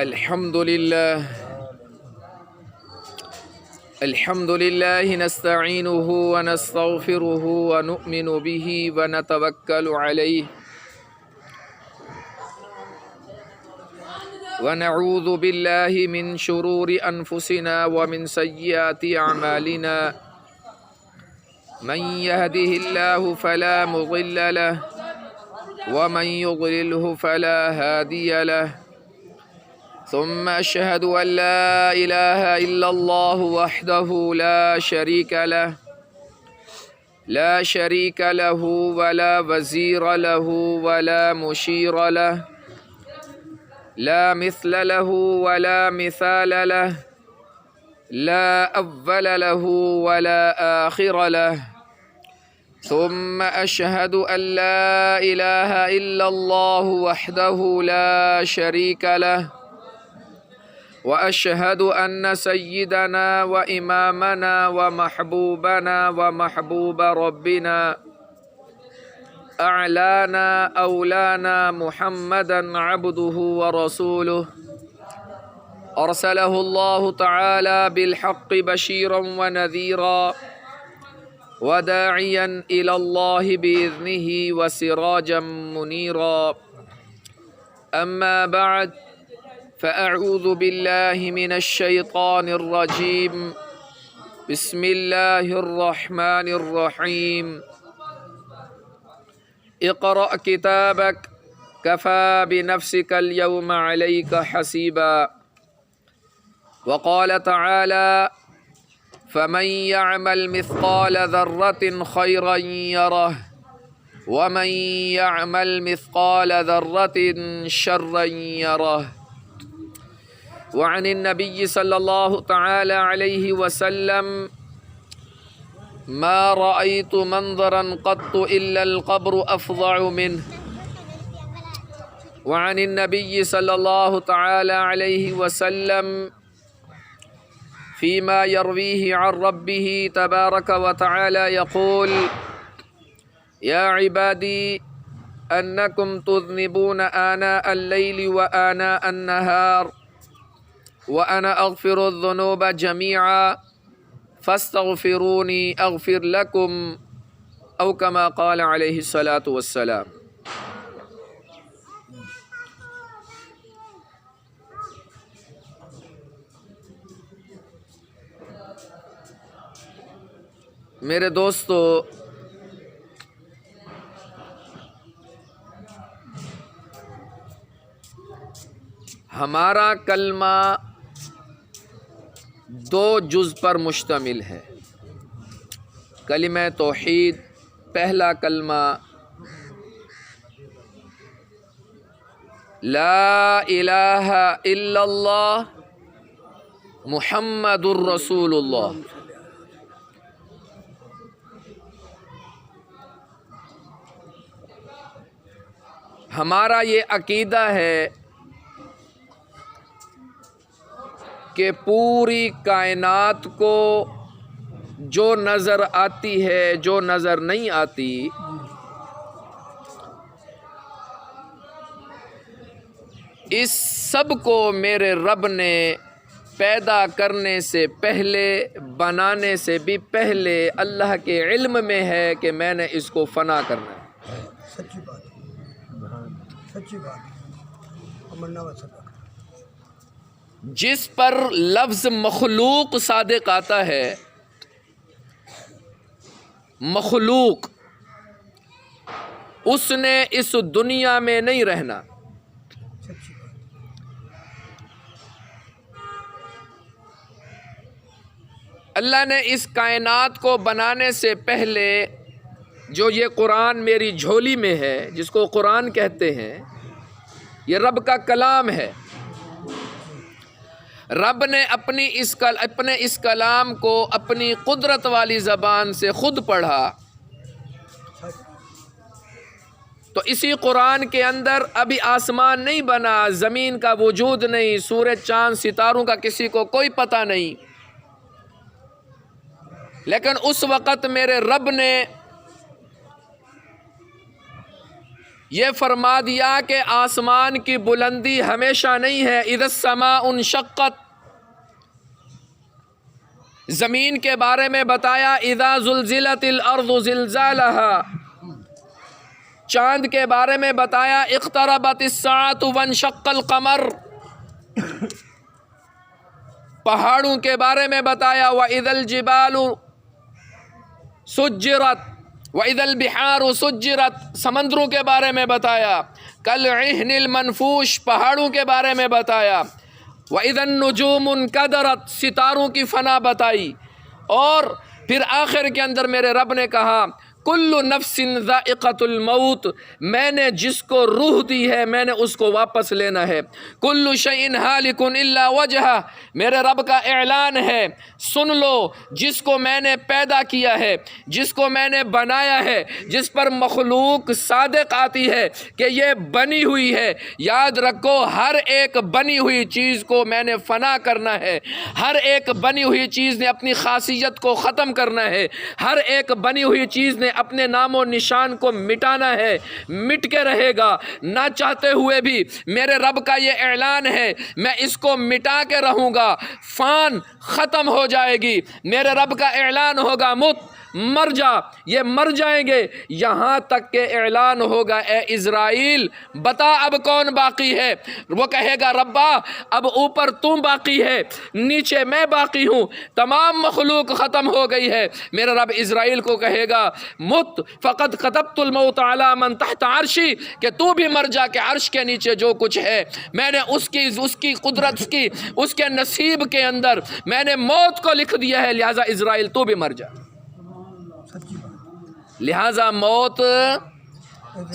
الحمد لله نستعينه ونستغفره ونؤمن به ونتوكل عليه ونعوذ بالله من شرور أنفسنا ومن سيئات أعمالنا من يهده الله فلا مضل له ومن يضلله فلا هادي له ثم أشهد أن لا إله إلا الله وحده لا شريك له ولا وزير له ولا مشير له لا مثل له ولا مثال له لا أول له ولا آخر له ثم أشهد أن لا إله إلا الله وحده لا شريك له وأشهد أن سيدنا وإمامنا ومحبوبنا ومحبوب ربنا أعلانا أولانا محمدا عبده ورسوله أرسله الله تعالى بالحق بشيرا ونذيرا وداعيا إلى الله بإذنه وسراجا منيرا أما بعد فأعوذ بالله من الشيطان الرجيم بسم الله الرحمن الرحيم اقرأ كتابك كفى بنفسك اليوم عليك حسيبا وقال تعالى فمن يعمل مثقال ذرة خيرا يره ومن يعمل مثقال ذرة شرا يره وعن النبي صلى الله تعالى عليه وسلم ما رأيت منظرا قط إلا القبر أفظع منه وعن النبي صلى الله تعالى عليه وسلم فيما يرويه عن ربه تبارك وتعالى يقول يا عبادي أنكم تذنبون آناء الليل وآناء النهار وأنا أغفر الذنوب جميعا فاستغفروني أغفر لكم أو كما قال عليه الصلاة والسلام۔ میرے دوستو، ہمارا کلمہ دو جز پر مشتمل ہے۔ کلمہ توحید، پہلا کلمہ لا الہ الا اللہ محمد الرسول اللہ۔ ہمارا یہ عقیدہ ہے کہ پوری کائنات کو جو نظر آتی ہے، جو نظر نہیں آتی، اس سب کو میرے رب نے پیدا کرنے سے پہلے، بنانے سے بھی پہلے اللہ کے علم میں ہے کہ میں نے اس کو فنا کرنا ہے۔ سچی بات، سچی بات۔ جس پر لفظ مخلوق صادق آتا ہے، مخلوق، اس نے اس دنیا میں نہیں رہنا۔ اللہ نے اس کائنات کو بنانے سے پہلے جو یہ قرآن میری جھولی میں ہے، جس کو قرآن کہتے ہیں، یہ رب کا کلام ہے۔ رب نے اپنے اس کلام کو اپنی قدرت والی زبان سے خود پڑھا، تو اسی قرآن کے اندر ابھی آسمان نہیں بنا، زمین کا وجود نہیں، سورج چاند ستاروں کا کسی کو کوئی پتہ نہیں، لیکن اس وقت میرے رب نے یہ فرما دیا کہ آسمان کی بلندی ہمیشہ نہیں ہے. اذا السماء انشقت. زمین کے بارے میں بتایا اذا زلزلت الارض زلزالها. چاند کے بارے میں بتایا اقتربت الساعة وانشق القمر. پہاڑوں کے بارے میں بتایا وَإِذَا الْجِبَالُ سُجِّرَتْ وَإِذَا الْبِحَارُ سُجِّرَتْ. سمندروں کے بارے میں بتایا كَالْعِهْنِ الْمَنْفُوشِ. پہاڑوں کے بارے میں بتایا وَإِذَا النُّجُومُ انْكَدَرَتْ. ستاروں کی فنا بتائی. اور پھر آخر کے اندر میرے رب نے کہا کل نفس ذائقۃ الموت. میں نے جس کو روح دی ہے میں نے اس کو واپس لینا ہے. کل شیء ہالک الا وجہہ. میرے رب کا اعلان ہے سن لو، جس کو میں نے پیدا کیا ہے، جس کو میں نے بنایا ہے، جس پر مخلوق صادق آتی ہے کہ یہ بنی ہوئی ہے، یاد رکھو ہر ایک بنی ہوئی چیز کو میں نے فنا کرنا ہے. ہر ایک بنی ہوئی چیز نے اپنی خاصیت کو ختم کرنا ہے. ہر ایک بنی ہوئی چیز نے اپنے نام و نشان کو مٹانا ہے. مٹ کے رہے گا نہ چاہتے ہوئے بھی. میرے رب کا یہ اعلان ہے میں اس کو مٹا کے رہوں گا. فان ختم ہو جائے گی. میرے رب کا اعلان ہوگا مر جا، یہ مر جائیں گے. یہاں تک کہ اعلان ہوگا اے اسرائیل بتا اب کون باقی ہے. وہ کہے گا ربا اب اوپر تم باقی ہے، نیچے میں باقی ہوں، تمام مخلوق ختم ہو گئی ہے. میرا رب اسرائیل کو کہے گا مت فقد كتبت الموت على من تحت عرشی، کہ تو بھی مر جا کہ عرش کے نیچے جو کچھ ہے میں نے اس کی قدرت کی اس کے نصیب کے اندر میں نے موت کو لکھ دیا ہے. لہٰذا اسرائیل تو بھی مر جا. لہذا موت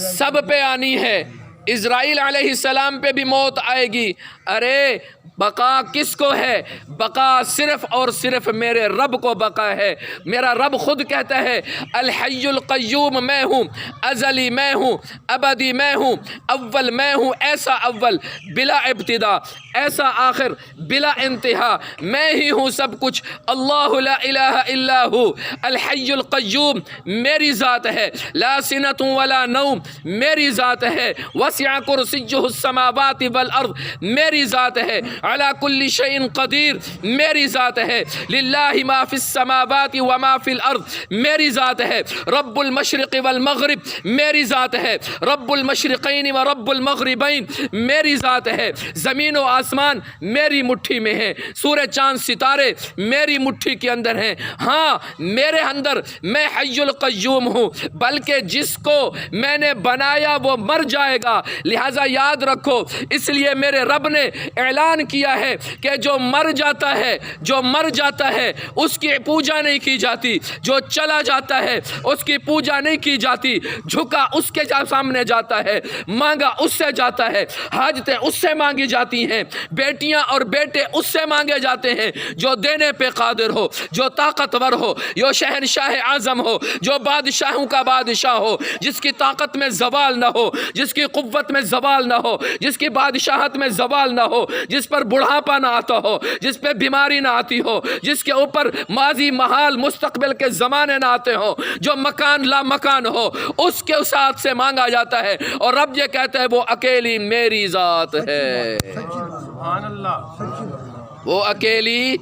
سب پہ آنی ہے. اسرائیل علیہ السلام پہ بھی موت آئے گی. ارے بقا کس کو ہے؟ بقا صرف اور صرف میرے رب کو بقا ہے. میرا رب خود کہتا ہے الحی القیوم میں ہوں، ازلی میں ہوں، ابدی میں ہوں، اول میں ہوں. ایسا اول بلا ابتدا، ایسا آخر بلا انتہا. میں ہی ہوں سب کچھ. اللہ لا الہ الا ہو. الحی القیوم میری ذات ہے. لا سنۃ ولا نوم میری ذات ہے. وسع کرسیہ السماوات والارض میری ذات ہے. علی کل شیء قدیر میری ذات ہے. للہ ما فی السماوات وما فی الارض میری ذات ہے. رب المشرق والمغرب میری ذات ہے. رب المشرقین و رب المغربین میری ذات ہے. زمین و آسمان میری مٹھی میں ہے. سورج چاند ستارے میری مٹھی کے اندر ہیں. ہاں میرے اندر میں حی القیوم ہوں، بلکہ جس کو میں نے بنایا وہ مر جائے گا. لہٰذا یاد رکھو اس لیے میرے رب نے اعلان کیا ہے کہ جو مر جاتا ہے اس کی پوجا نہیں کی جاتی. جو چلا جاتا ہے اس کی پوجا نہیں کی جاتی. جھکا اس کے سامنے جاتا ہے، مانگا اس سے جاتا ہے، حاجتیں اس سے مانگی جاتی ہیں، بیٹیاں اور بیٹے اس سے مانگے جاتے ہیں جو دینے پہ قادر ہو، جو طاقتور ہو، جو شہنشاہ اعظم ہو، جو بادشاہوں کا بادشاہ ہو، جس کی طاقت میں زوال نہ ہو، جس کی قوت میں زوال نہ ہو، جس کی بادشاہت میں زوال نہ ہو، جس پر بڑھاپا نہ آتا ہو، جس پہ بیماری نہ آتی ہو، جس کے اوپر ماضی محال مستقبل کے زمانے نہ آتے ہو، جو مکان لا مکان ہو، اس کے ساتھ سے مانگا جاتا ہے. اور رب یہ کہتا ہے وہ اکیلی میری ذات ہے. سبحان اللہ. وہ اکیلی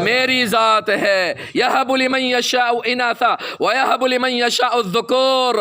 میری ذات ہے. یہب لمن یشاء اناثا ویہب لمن یشاء الذکور.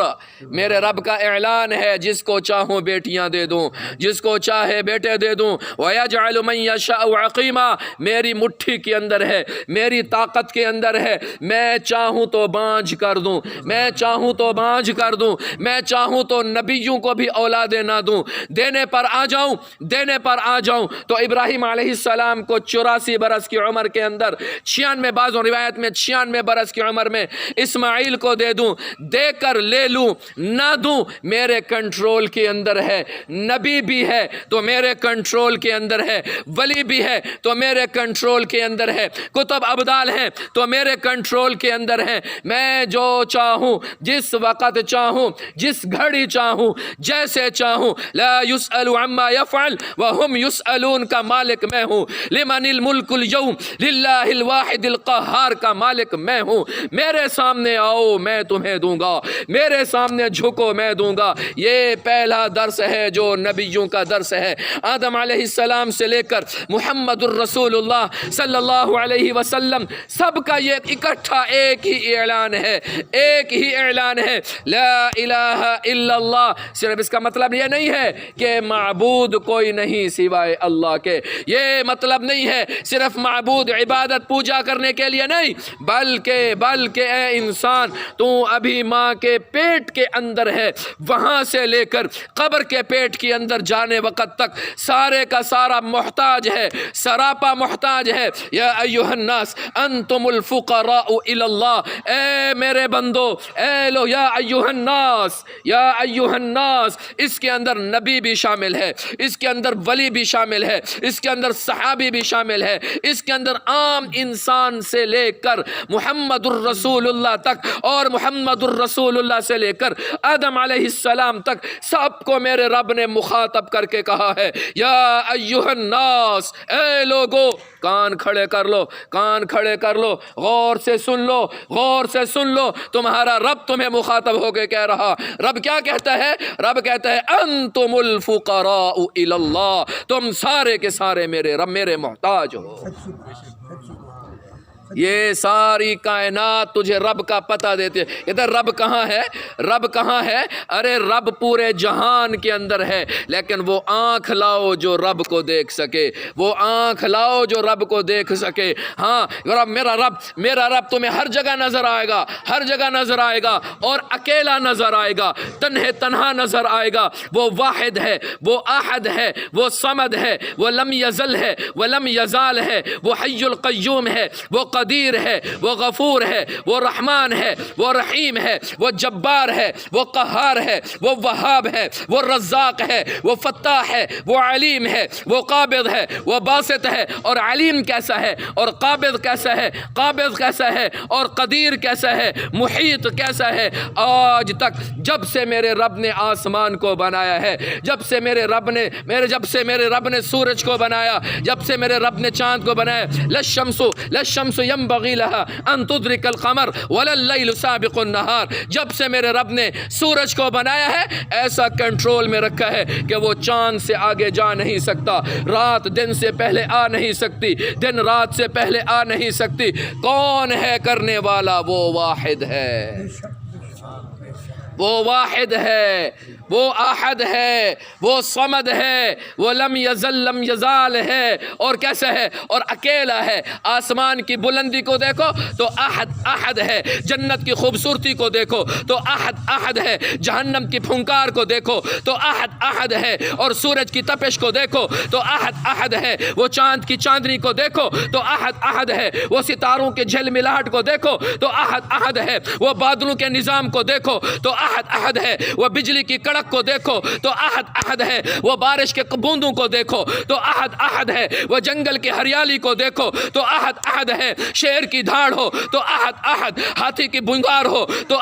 میرے رب کا اعلان ہے جس کو چاہوں بیٹیاں دے دوں، جس کو چاہے بیٹے دے دوں. ویجعل من یشاء عقیما. میری مٹھی کے اندر ہے، میری طاقت کے اندر ہے. میں چاہوں تو بانجھ کر دوں، میں چاہوں تو بانجھ کر دوں، میں چاہوں تو نبیوں کو بھی اولادیں نہ دوں. دینے پر آ جاؤں، دینے پر آ جاؤں. تو ابراہیم علیہ السلام کو 84 برس کی عمر کے اندر 96 بعض روایت میں 96 برس کی عمر میں اسماعیل کو دے دوں. دے کر لے لوں نہ دوں میرے کنٹرول کے اندر ہے. نبی بھی ہے تو میرے کنٹرول کے اندر ہے، ولی بھی ہے تو میرے کنٹرول کے اندر ہے، کتب ابدال ہیں تو میرے کنٹرول کے اندر ہے. میں جو چاہوں، جس وقت چاہوں، جس گھڑی چاہوں، جیسے چاہوں. لا يسأل عما يفعل وهم يسألون کا مالک میں ہوں. لمن الملک اليوم للہ الواحد القہار کا مالک میں ہوں، میرے سامنے آؤ میں تمہیں دوں گا، میرے سامنے جھکو میں دوں گا۔ یہ پہلا درس ہے جو نبیوں کا درس ہے، آدم علیہ السلام سے لے کر محمد الرسول اللہ صلی اللہ علیہ وسلم سب کا یہ اکٹھا ایک ہی اعلان ہے، ایک ہی اعلان ہے، لا الہ الا اللہ۔ صرف اس کا مطلب یہ نہیں ہے کہ معبود کوئی نہیں سوائے اللہ کے، یہ مطلب نہیں ہے صرف معبود عبادت پوجا کرنے کے لیے نہیں، بلکہ اے انسان تو ابھی ماں کے پیٹ کے اندر ہے، وہاں سے لے کر قبر کے پیٹ کے اندر جانے وقت تک سارے کا سارا محتاج ہے، سراپا محتاج ہے۔ یا ایھا الناس انتم الفقراء الی اللہ، اے میرے بندو، اے لو، یا ایھا الناس، یا ایھا الناس، اس کے اندر نبی بھی شامل ہے، اس کے اندر ولی بھی شامل ہے، اس کے اندر صحابی بھی شامل ہے، اس کے اندر عام انسان سے لے کر محمد الرسول اللہ تک، اور محمد الرسول اللہ سے لے کر آدم علیہ السلام تک سب کو میرے رب نے مخاطب کر کے کہا ہے، یا ایھا الناس، اے لوگو، کان کھڑے کر لو، کان کھڑے کر لو، غور سے سن لو، غور سے سن لو، تمہارا رب تمہیں مخاطب ہو کے کہہ رہا۔ رب کیا کہتا ہے؟ رب کہتا ہے انتم الفقراء الی اللہ، تم سارے کے سارے میرے رب، میرے محتاج ہو۔ یہ ساری کائنات تجھے رب کا پتہ دیتے، ادھر رب کہاں ہے؟ رب کہاں ہے؟ ارے رب پورے جہان کے اندر ہے، لیکن وہ آنکھ لاؤ جو رب کو دیکھ سکے، وہ آنکھ لاؤ جو رب کو دیکھ سکے۔ ہاں رب، میرا رب تمہیں ہر جگہ نظر آئے گا، ہر جگہ نظر آئے گا، اور اکیلا نظر آئے گا، تنہا نظر آئے گا۔ وہ واحد ہے، وہ احد ہے، وہ صمد ہے، وہ لم یزل ہے، وہ لم یزال ہے، وہ حی القیوم ہے، وہ قدیر ہے، وہ غفور ہے، وہ رحمان ہے، وہ رحیم ہے، وہ جبار ہے، وہ قہار ہے، وہ وہاب ہے، وہ رزاق ہے، وہ فتاح ہے، وہ علیم ہے، وہ قابض ہے، وہ باسط ہے۔ اور علیم کیسا ہے، اور قابض کیسا ہے، قابض کیسا ہے، اور قدیر کیسا ہے، محیط کیسا ہے۔ آج تک جب سے میرے رب نے آسمان کو بنایا ہے، جب سے میرے رب نے سورج کو بنایا، جب سے میرے رب نے چاند کو بنایا، للشمس ينبغي لها ان تدرك القمر ولا الليل سابق النهار، جب سے میرے رب نے سورج کو بنایا ہے ایسا کنٹرول میں رکھا ہے کہ وہ چاند سے آگے جا نہیں سکتا، رات دن سے پہلے آ نہیں سکتی، دن رات سے پہلے آ نہیں سکتی۔ کون ہے کرنے والا؟ وہ واحد ہے، وہ واحد ہے، وہ احد ہے، وہ صمد ہے، وہ لم یزل لم یزال ہے، اور کیسا ہے؟ اور اکیلا ہے۔ آسمان کی بلندی کو دیکھو تو احد ہے، جنت کی خوبصورتی کو دیکھو تو احد ہے، جہنم کی پھنکار کو دیکھو تو احد ہے، اور سورج کی تپش کو دیکھو تو احد ہے، وہ چاند کی چاندنی کو دیکھو تو احد ہے، وہ ستاروں کے جھلملاہٹ کو دیکھو تو احد ہے، وہ بادلوں کے نظام کو دیکھو تو احد ہے، وہ بجلی کی کڑک کو دیکھو تو احد ہے، وہ بارش کے بوندوں کو دیکھو تو احد ہے، وہ جنگل کی ہریالی کو دیکھو تو احد ہے، شیر کی دھاڑ ہو تو احد، ہاتھی کی بنگار ہو تو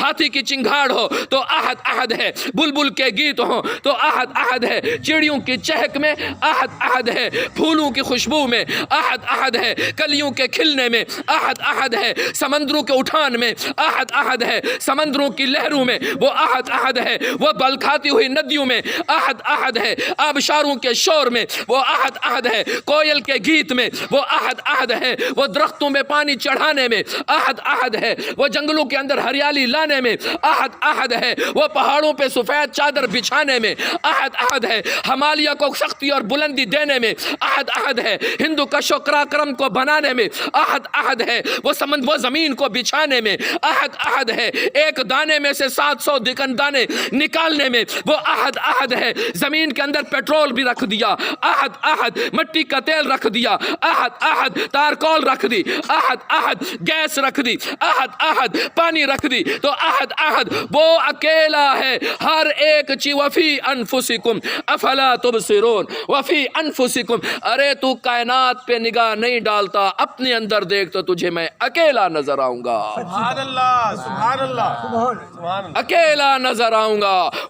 ہاتھی کی چنگھاڑ ہو تو احد ہے، بلبل کے گیت ہو تو احد ہے، چڑیوں کی چہک میں احد ہے، پھولوں کی خوشبو میں احد ہے، کلیوں کے کھلنے میں احد ہے، سمندروں کے اٹھان میں احد ہے، سمندروں کی لہروں میں وہ احد ہے، وہ بل کھاتی ہوئی ندیوں میں احد ہے، آبشاروں کے شور میں وہ احد ہے، کوئل کے گیت میں وہ احد ہے، وہ درختوں میں پانی چڑھانے میں احد ہے، وہ جنگلوں کے اندر ہریالی لانے میں احد ہے، وہ پہاڑوں پہ سفید چادر بچھانے میں احد ہے، ہمالیہ کو سختی اور بلندی دینے میں احد ہے، ہندو کش و کراکرم کو بنانے میں احد ہے، وہ زمین کو بچھانے میں احد ہے، ایک دانے میں سے 700 دانے نکالنے میں وہ احد ہے، زمین کے اندر پیٹرول بھی رکھ دیا احد، مٹی کا تیل رکھ دیا احد، تارکول رکھ دی احد، گیس رکھ دی احد، پانی رکھ دی تو احد، وہ اکیلا ہے، ہر ایک چیز۔ وفی انفسکم افلا تبصرون، وفی انفسکم، ارے تو کائنات پہ نگاہ نہیں ڈالتا، اپنے اندر دیکھ تو تجھے میں اکیلا نظر آؤں گا، سبحان اللہ، سبحان اللہ، سبحان اللہ، اکیلا نظر آؤں گا۔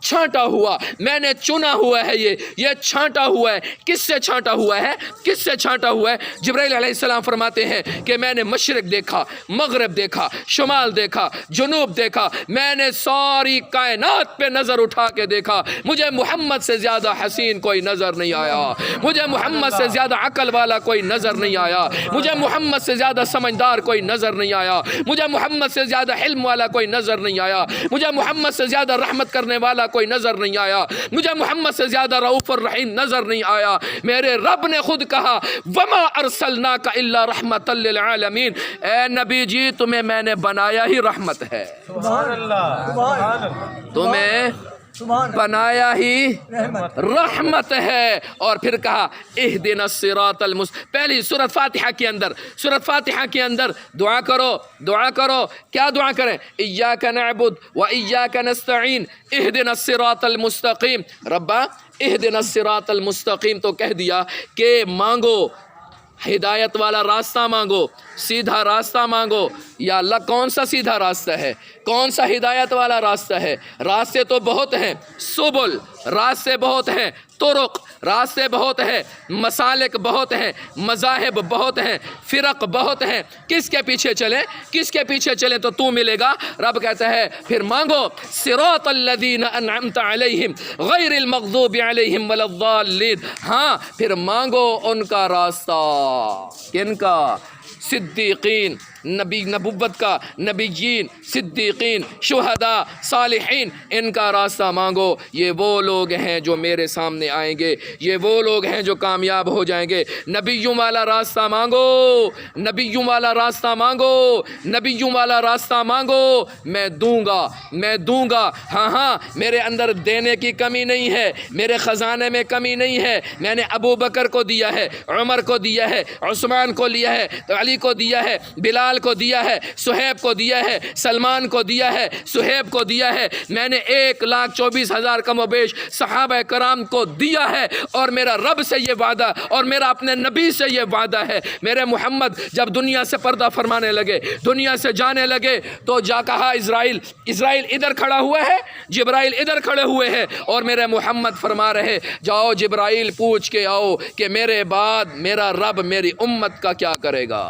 چھانٹا ہوا، میں نے چنا ہوا ہے، یہ چھانٹا ہوا ہے۔ کس سے چھانٹا ہوا ہے؟ کس سے چھانٹا ہوا ہے؟ جبرائیل علیہ السلام فرماتے ہیں کہ میں نے مشرق دیکھا، مغرب دیکھا، شمال دیکھا، جنوب دیکھا، میں نے ساری کائنات پہ نظر اٹھا کے دیکھا، مجھے محمد سے زیادہ حسین کوئی نظر نہیں آیا، مجھے محمد سے زیادہ عقل والا کوئی نظر نہیں آیا، مجھے محمد سے زیادہ سمجھدار کوئی نظر نہیں آیا، مجھے محمد سے زیادہ علم والا کوئی نظر نہیں آیا، مجھے محمد سے زیادہ رحمت کرنے والا کوئی نظر نہیں آیا، مجھے محمد سے زیادہ رؤوف الرحیم نظر نہیں آیا۔ میرے رب نے خود کہا وما ارسلناک الا رحمۃ للعالمین، اے نبی جی تمہیں میں نے بنایا ہی رحمت ہے، سبحان اللہ، سبحان اللہ، تمہیں بنایا ہی رحمت ہے۔ اور پھر کہا اہدنا الصراط پہلی سورۃ فاتحہ کے اندر دعا کرو، کیا دعا کریں؟ ایاک نعبد و ایاک نستعین اہدنا الصراط المستقیم۔ ربا اہدنا الصراط المستقیم تو کہہ دیا کہ مانگو ہدایت والا راستہ، مانگو سیدھا راستہ مانگو۔ یا اللہ کون سا سیدھا راستہ ہے؟ کون سا ہدایت والا راستہ ہے؟ راستے تو بہت ہیں، سبل راستے بہت ہیں، طرق راستے بہت ہیں، مسالک بہت ہیں، مذاہب بہت ہیں، فرق بہت ہیں۔ کس کے پیچھے چلیں تو ملے گا؟ رب کہتا ہے پھر مانگو صراط الذین انعمت علیہم غیر المغضوب علیہم ولا الضالین۔ ہاں پھر مانگو ان کا راستہ، کن کا؟ صدیقین، نبوت کا، نبیین، صدیقین، شہداء، صالحین، ان کا راستہ مانگو۔ یہ وہ لوگ ہیں جو میرے سامنے آئیں گے، یہ وہ لوگ ہیں جو کامیاب ہو جائیں گے۔ نبیوں والا راستہ مانگو، نبیوں والا راستہ مانگو، نبیوں والا راستہ مانگو، میں دوں گا۔ ہاں میرے اندر دینے کی کمی نہیں ہے، میرے خزانے میں کمی نہیں ہے۔ میں نے ابو بکر کو دیا ہے، عمر کو دیا ہے، عثمان کو لیا ہے، علی کو دیا ہے، بلال کو دیا ہے، صہیب کو دیا ہے، سلمان کو دیا ہے، صہیب کو دیا ہے۔ میں نے 1,24,000 کم و بیش صحابہ کرام کو دیا ہے، اور میرا رب سے یہ وعدہ اور میرا اپنے نبی سے یہ وعدہ ہے۔ میرے محمد جب دنیا سے پردہ فرمانے لگے، دنیا سے جانے لگے، تو جا کہا اسرائیل ادھر کھڑا ہوا ہے، جبرائیل ادھر کھڑے ہوئے ہیں، اور میرے محمد فرما رہے جاؤ جبرائیل پوچھ کے آؤ کہ میرے بعد میرا رب میری امت کا کیا کرے گا،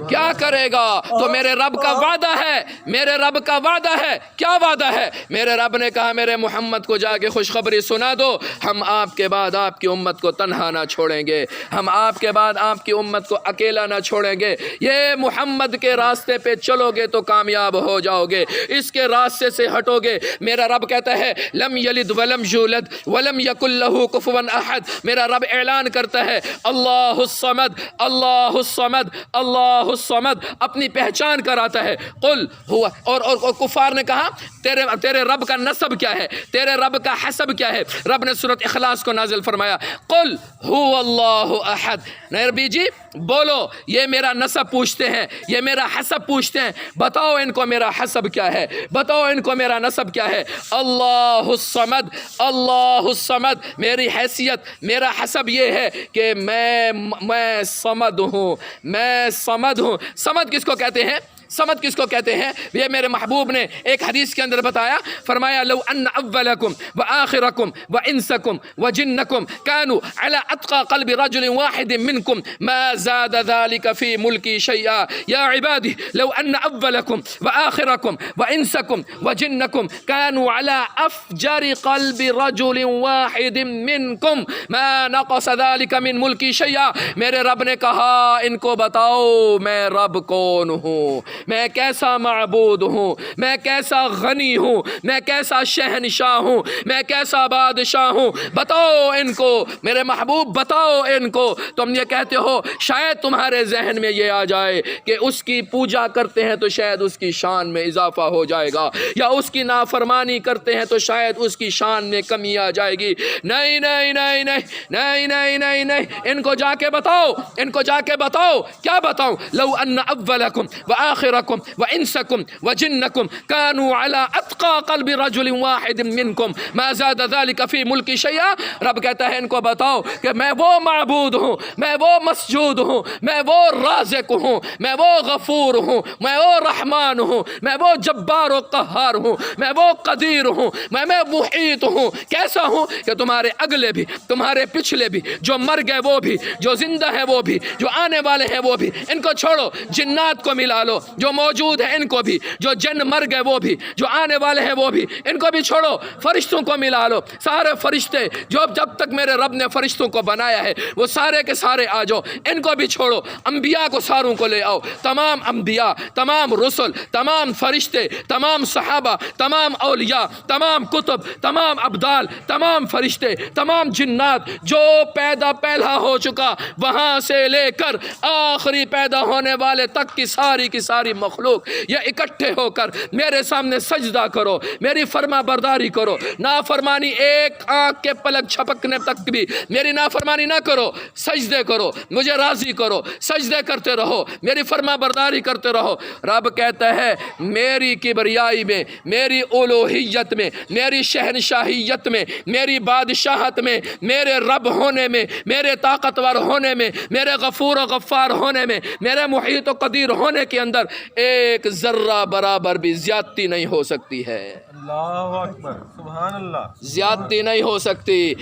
کیا کرے گا؟ تو میرے رب کا وعدہ ہے، میرے رب کا وعدہ ہے۔ کیا وعدہ ہے؟ میرے رب نے کہا میرے محمد کو جا کے خوشخبری سنا دو، ہم آپ کے بعد آپ کی امت کو تنہا نہ چھوڑیں گے، ہم آپ کے بعد آپ کی امت کو اکیلا نہ چھوڑیں گے۔ یہ محمد کے راستے پہ چلو گے تو کامیاب ہو جاؤ گے، اس کے راستے سے ہٹو گے۔ میرا رب کہتا ہے لم یلد ولم یولد ولم یکن لہ کفوا احد۔ میرا رب اعلان کرتا ہے اللہ الصمد، اللہ الصمد، اللہ الصمد، اپنی پہچان کراتا ہے۔ قل ہوا، اور کفار نے کہا تیرے رب کا نسب کیا ہے، تیرے رب کا حسب کیا ہے؟ رب نے سورۃ اخلاص کو نازل فرمایا قل هو اللہ احد۔ نبی جی بولو، یہ میرا نسب پوچھتے ہیں، یہ میرا حسب پوچھتے ہیں، بتاؤ ان کو میرا حسب کیا ہے، بتاؤ ان کو میرا نسب کیا ہے۔ اللہ الصمد، اللہ الصمد، میری حیثیت، میرا حسب یہ ہے کہ میں صمد ہوں، میں صمد ہوں۔ صمد کس کو کہتے ہیں؟ صمد کس کو کہتے ہیں؟ یہ میرے محبوب نے ایک حدیث کے اندر بتایا، فرمایا لو ان اولکم وآخرکم وانسکم وجنکم كانوا على اتقى قلب رجل واحد منكم ما زاد ذلك في ملكي شيئا يا عبادي لو ان اولکم وآخرکم وانسکم وجنکم كانوا على افجر قلب رجل واحد منكم ما نقص ذلك من ملكي شيئا۔ میرے رب نے کہا ان کو بتاؤ میں رب کون ہوں، میں کیسا معبود ہوں، میں کیسا غنی ہوں، میں کیسا شہنشاہ ہوں، میں کیسا بادشاہ ہوں، بتاؤ ان کو میرے محبوب، بتاؤ ان کو۔ تم یہ کہتے ہو، شاید تمہارے ذہن میں یہ آ جائے کہ اس کی پوجا کرتے ہیں تو شاید اس کی شان میں اضافہ ہو جائے گا، یا اس کی نافرمانی کرتے ہیں تو شاید اس کی شان میں کمی آ جائے گی۔ نہیں نہیں نہیں نہیں نہیں نہیں نہیں نہیں، ان کو جا کے بتاؤ، ان کو جا کے بتاؤ۔ کیا بتاؤں؟ لو ان اولکم وآخرکم آخرکم و انسکم و جنکم کانوا علی اتقى قلب رجل واحد منکم ما زاد ذلك فی ملکی شیئا. رب کہتا ہے ان کو بتاؤ کہ میں وہ معبود ہوں، میں وہ مسجود ہوں، میں وہ رازق ہوں، میں وہ غفور ہوں، میں وہ رحمان ہوں، میں وہ جبار و قہار ہوں، میں وہ قدیر ہوں، میں محیط ہوں. کیسا ہوں کہ تمہارے اگلے بھی، تمہارے پچھلے بھی، جو مر گئے وہ بھی، جو زندہ ہے وہ بھی، جو آنے والے ہیں وہ بھی. ان کو چھوڑو، جنات کو ملا لو، جو موجود ہیں ان کو بھی، جو جن مر گئے وہ بھی، جو آنے والے ہیں وہ بھی، ان کو بھی چھوڑو. فرشتوں کو ملا لو، سارے فرشتے جو جب تک میرے رب نے فرشتوں کو بنایا ہے وہ سارے کے سارے آ جاؤ، ان کو بھی چھوڑو. انبیاء کو ساروں کو لے آؤ، تمام انبیاء، تمام رسل، تمام فرشتے، تمام صحابہ، تمام اولیاء، تمام کتب، تمام ابدال، تمام فرشتے، تمام جنات، جو پیدا پہلا ہو چکا وہاں سے لے کر آخری پیدا ہونے والے تک کی ساری مخلوق یہ اکٹھے ہو کر میرے سامنے سجدہ کرو، میری فرما برداری کرو. نافرمانی ایک آنکھ کے پلک چھپکنے تک بھی میری نافرمانی نہ کرو، سجدے کرو، مجھے راضی کرو، سجدے کرتے رہو، میری فرما برداری کرتے رہو. رب کہتا ہے میری کبریائی میں، میری الوہیت میں، میری شہنشاہیت میں، میری بادشاہت میں، میرے رب ہونے میں، میرے طاقتور ہونے میں، میرے غفور و غفار ہونے میں، میرے محیط و قدیر ہونے کے اندر ایک ذرہ برابر بھی زیادتی نہیں ہو سکتی ہے. اللہ اکبر، سبحان اللہ. زیادتی نہیں ہو سکتی.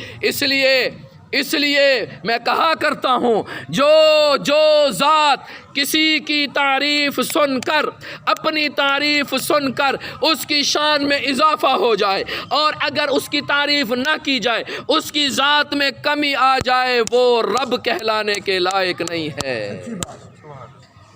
اس لیے میں کہا کرتا ہوں جو ذات کسی کی تعریف سن کر، اپنی تعریف سن کر اس کی شان میں اضافہ ہو جائے، اور اگر اس کی تعریف نہ کی جائے، اس کی ذات میں کمی آ جائے، وہ رب کہلانے کے لائق نہیں ہے.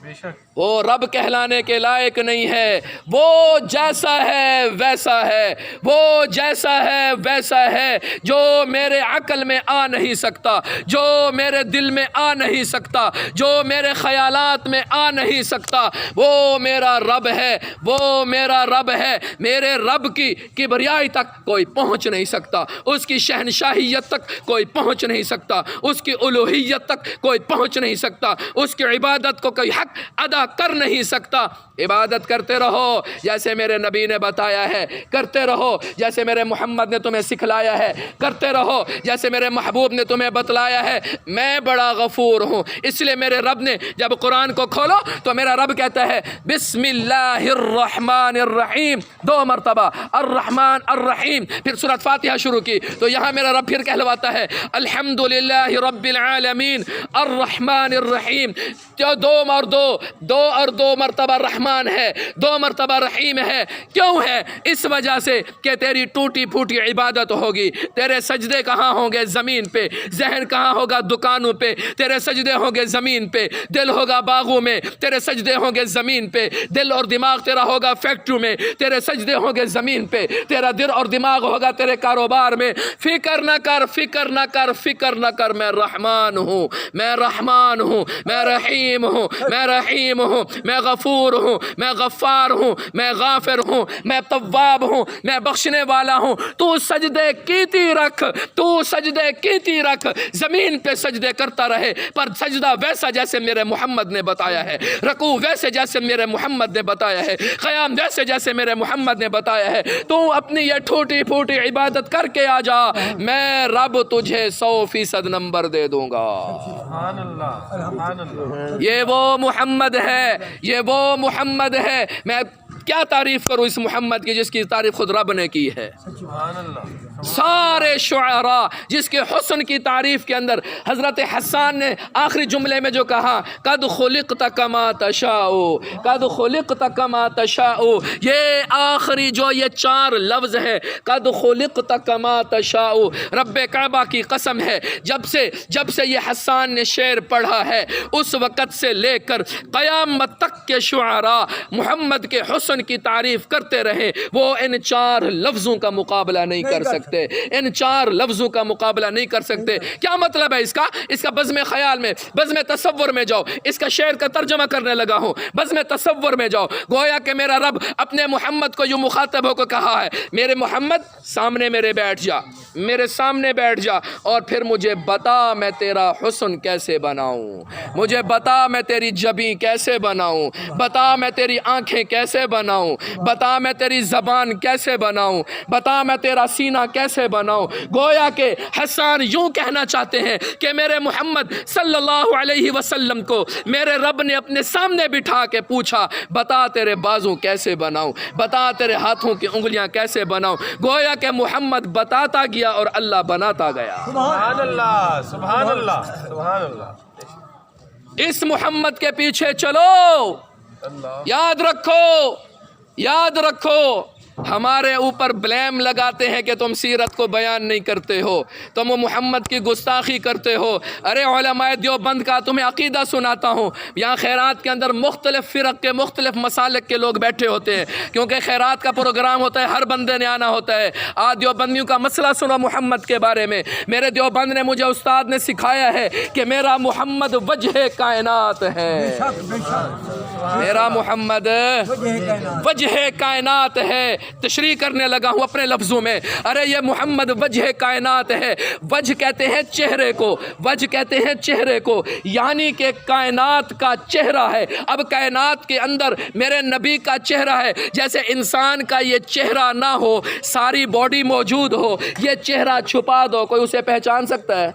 بے شک وہ رب کہلانے کے لائق نہیں ہے. وہ جیسا ہے ویسا ہے، وہ جیسا ہے ویسا ہے، جو میرے عقل میں آ نہیں سکتا، جو میرے دل میں آ نہیں سکتا، جو میرے خیالات میں آ نہیں سکتا، وہ میرا رب ہے، وہ میرا رب ہے. میرے رب کی کبریائی تک کوئی پہنچ نہیں سکتا، اس کی شہنشاہیت تک کوئی پہنچ نہیں سکتا، اس کی الوہیت تک کوئی پہنچ نہیں سکتا، اس کی عبادت کو کوئی حق ادا کر نہیں سکتا. عبادت کرتے رہو جیسے میرے نبی نے بتایا ہے، کرتے رہو جیسے میرے محمد نے تمہیں سکھلایا ہے، کرتے رہو جیسے میرے محبوب نے تمہیں بتلایا ہے. میں بڑا غفور ہوں، اس لیے میرے رب نے جب قرآن کو کھولو تو میرا رب کہتا ہے بسم اللہ الرحمن الرحیم 2 مرتبہ، الرحمن الرحیم. پھر سورۃ فاتحہ شروع کی تو یہاں میرا رب پھر کہلواتا ہے الحمدللہ رب العالمین الرحمن الرحیم. دو اور دو مرتبہ رحمان ہے، 2 مرتبہ رحیم ہے. کیوں ہے؟ اس وجہ سے کہ تیری ٹوٹی پھوٹی عبادت ہوگی. تیرے سجدے کہاں ہوں گے؟ زمین پہ. ذہن کہاں ہوگا؟ دکانوں پہ. تیرے سجدے ہوں گے زمین پہ. دل ہوگا باغوں میں. تیرے سجدے ہوں گے زمین پہ. دل اور دماغ تیرا ہوگا فیکٹری میں. تیرے سجدے ہوں گے زمین پہ. تیرا دل اور دماغ ہوگا تیرے کاروبار میں. فکر نہ کر، فکر نہ کر، فکر نہ کر. میں رحمان ہوں، میں رحمان ہوں، میں رحیم ہوں، میں رحیم ہوں، میں غفور ہوں، میں غفار ہوں، میں غافر ہوں، میں تواب ہوں، میں بخشنے والا ہوں. تو سجدے کیتی رکھ، تو سجدے کیتی رکھ. زمین پہ سجدے کرتا رہے، پر سجدہ ویسا جیسے میرے محمد نے بتایا ہے، رکوع ویسے جیسے میرے محمد نے بتایا ہے، قیام ویسے جیسے میرے محمد نے بتایا ہے. تو اپنی یہ ٹوٹی پھوٹی عبادت کر کے آ جا، میں رب تجھے 100% نمبر دے دوں گا. سبحان اللہ، سبحان اللہ. یہ وہ محمد ہے، یہ وہ محمد ہے. میں کیا تعریف کروں اس محمد کی جس کی تعریف خود رب نے کی ہے. سبحان اللہ. سارے شعراء جس کے حسن کی تعریف کے اندر حضرت حسان نے آخری جملے میں جو کہا قد خلقت کما تشاء، قد خلقت کما تشاء، یہ آخری جو یہ 4 لفظ ہے قد خلقت کما تشاء. رب کعبہ کی قسم ہے جب سے یہ حسان نے شعر پڑھا ہے اس وقت سے لے کر قیامت تک کے شعراء محمد کے حسن کی تعریف کرتے رہے، وہ ان 4 لفظوں کا مقابلہ نہیں کر سکتے. سکتے، ان 4 لفظوں کا مقابلہ نہیں کر سکتے۔ کیا مطلب ہے اس کا؟ اس کا بزم خیال میں، بزم تصور میں جاؤ۔ اس کا شعر کا ترجمہ کرنے لگا ہوں، بزم تصور میں جاؤ۔ گویا کہ میرا رب اپنے محمد کو یوں مخاطب ہو کو کہا ہے، میرے محمد سامنے میرے بیٹھ جا، میرے سامنے بیٹھ جا، اور پھر مجھے بتا میں تیرا حسن کیسے بناؤں، مجھے بتا میں تیری جبیں کیسے بناؤں، بتا میں تیری آنکھیں کیسے بناؤں، بتا میں تیری زبان کیسے بناؤں، بتا میں تیرا سینہ کیسے بناؤں۔ گویا کہ حسان یوں کہنا چاہتے ہیں کہ میرے محمد صلی اللہ علیہ وسلم کو میرے رب نے اپنے سامنے بٹھا کے پوچھا، بتا تیرے بازو کیسے بناؤں، بتا تیرے ہاتھوں کی انگلیاں کیسے بناؤں۔ گویا کہ محمد بتاتا گیا اور اللہ بناتا گیا۔ سبحان اللہ، سبحان اللہ، سبحان اللہ۔ اس محمد کے پیچھے چلو، اللہ یاد رکھو، یاد رکھو۔ ہمارے اوپر بلیم لگاتے ہیں کہ تم سیرت کو بیان نہیں کرتے ہو، تم محمد کی گستاخی کرتے ہو۔ ارے علماء دیوبند کا تمہیں عقیدہ سناتا ہوں، یہاں خیرات کے اندر مختلف فرق کے مختلف مسالک کے لوگ بیٹھے ہوتے ہیں، کیونکہ خیرات کا پروگرام ہوتا ہے، ہر بندے نے آنا ہوتا ہے۔ آج دیوبندیوں کا مسئلہ سنو محمد کے بارے میں۔ میرے دیوبند نے مجھے استاد نے سکھایا ہے کہ میرا محمد وجہ کائنات ہے، میرا محمد وجہ کائنات ہے۔ تشریح کرنے لگا ہوں اپنے لفظوں میں۔ ارے یہ محمد وجہ کائنات ہے۔ وجہ کہتے ہیں چہرے کو، وجہ کہتے ہیں چہرے کو، یعنی کہ کائنات کا چہرہ ہے۔ اب کائنات کے اندر میرے نبی کا چہرہ ہے، جیسے انسان کا یہ چہرہ نہ ہو، ساری باڈی موجود ہو، یہ چہرہ چھپا دو، کوئی اسے پہچان سکتا ہے؟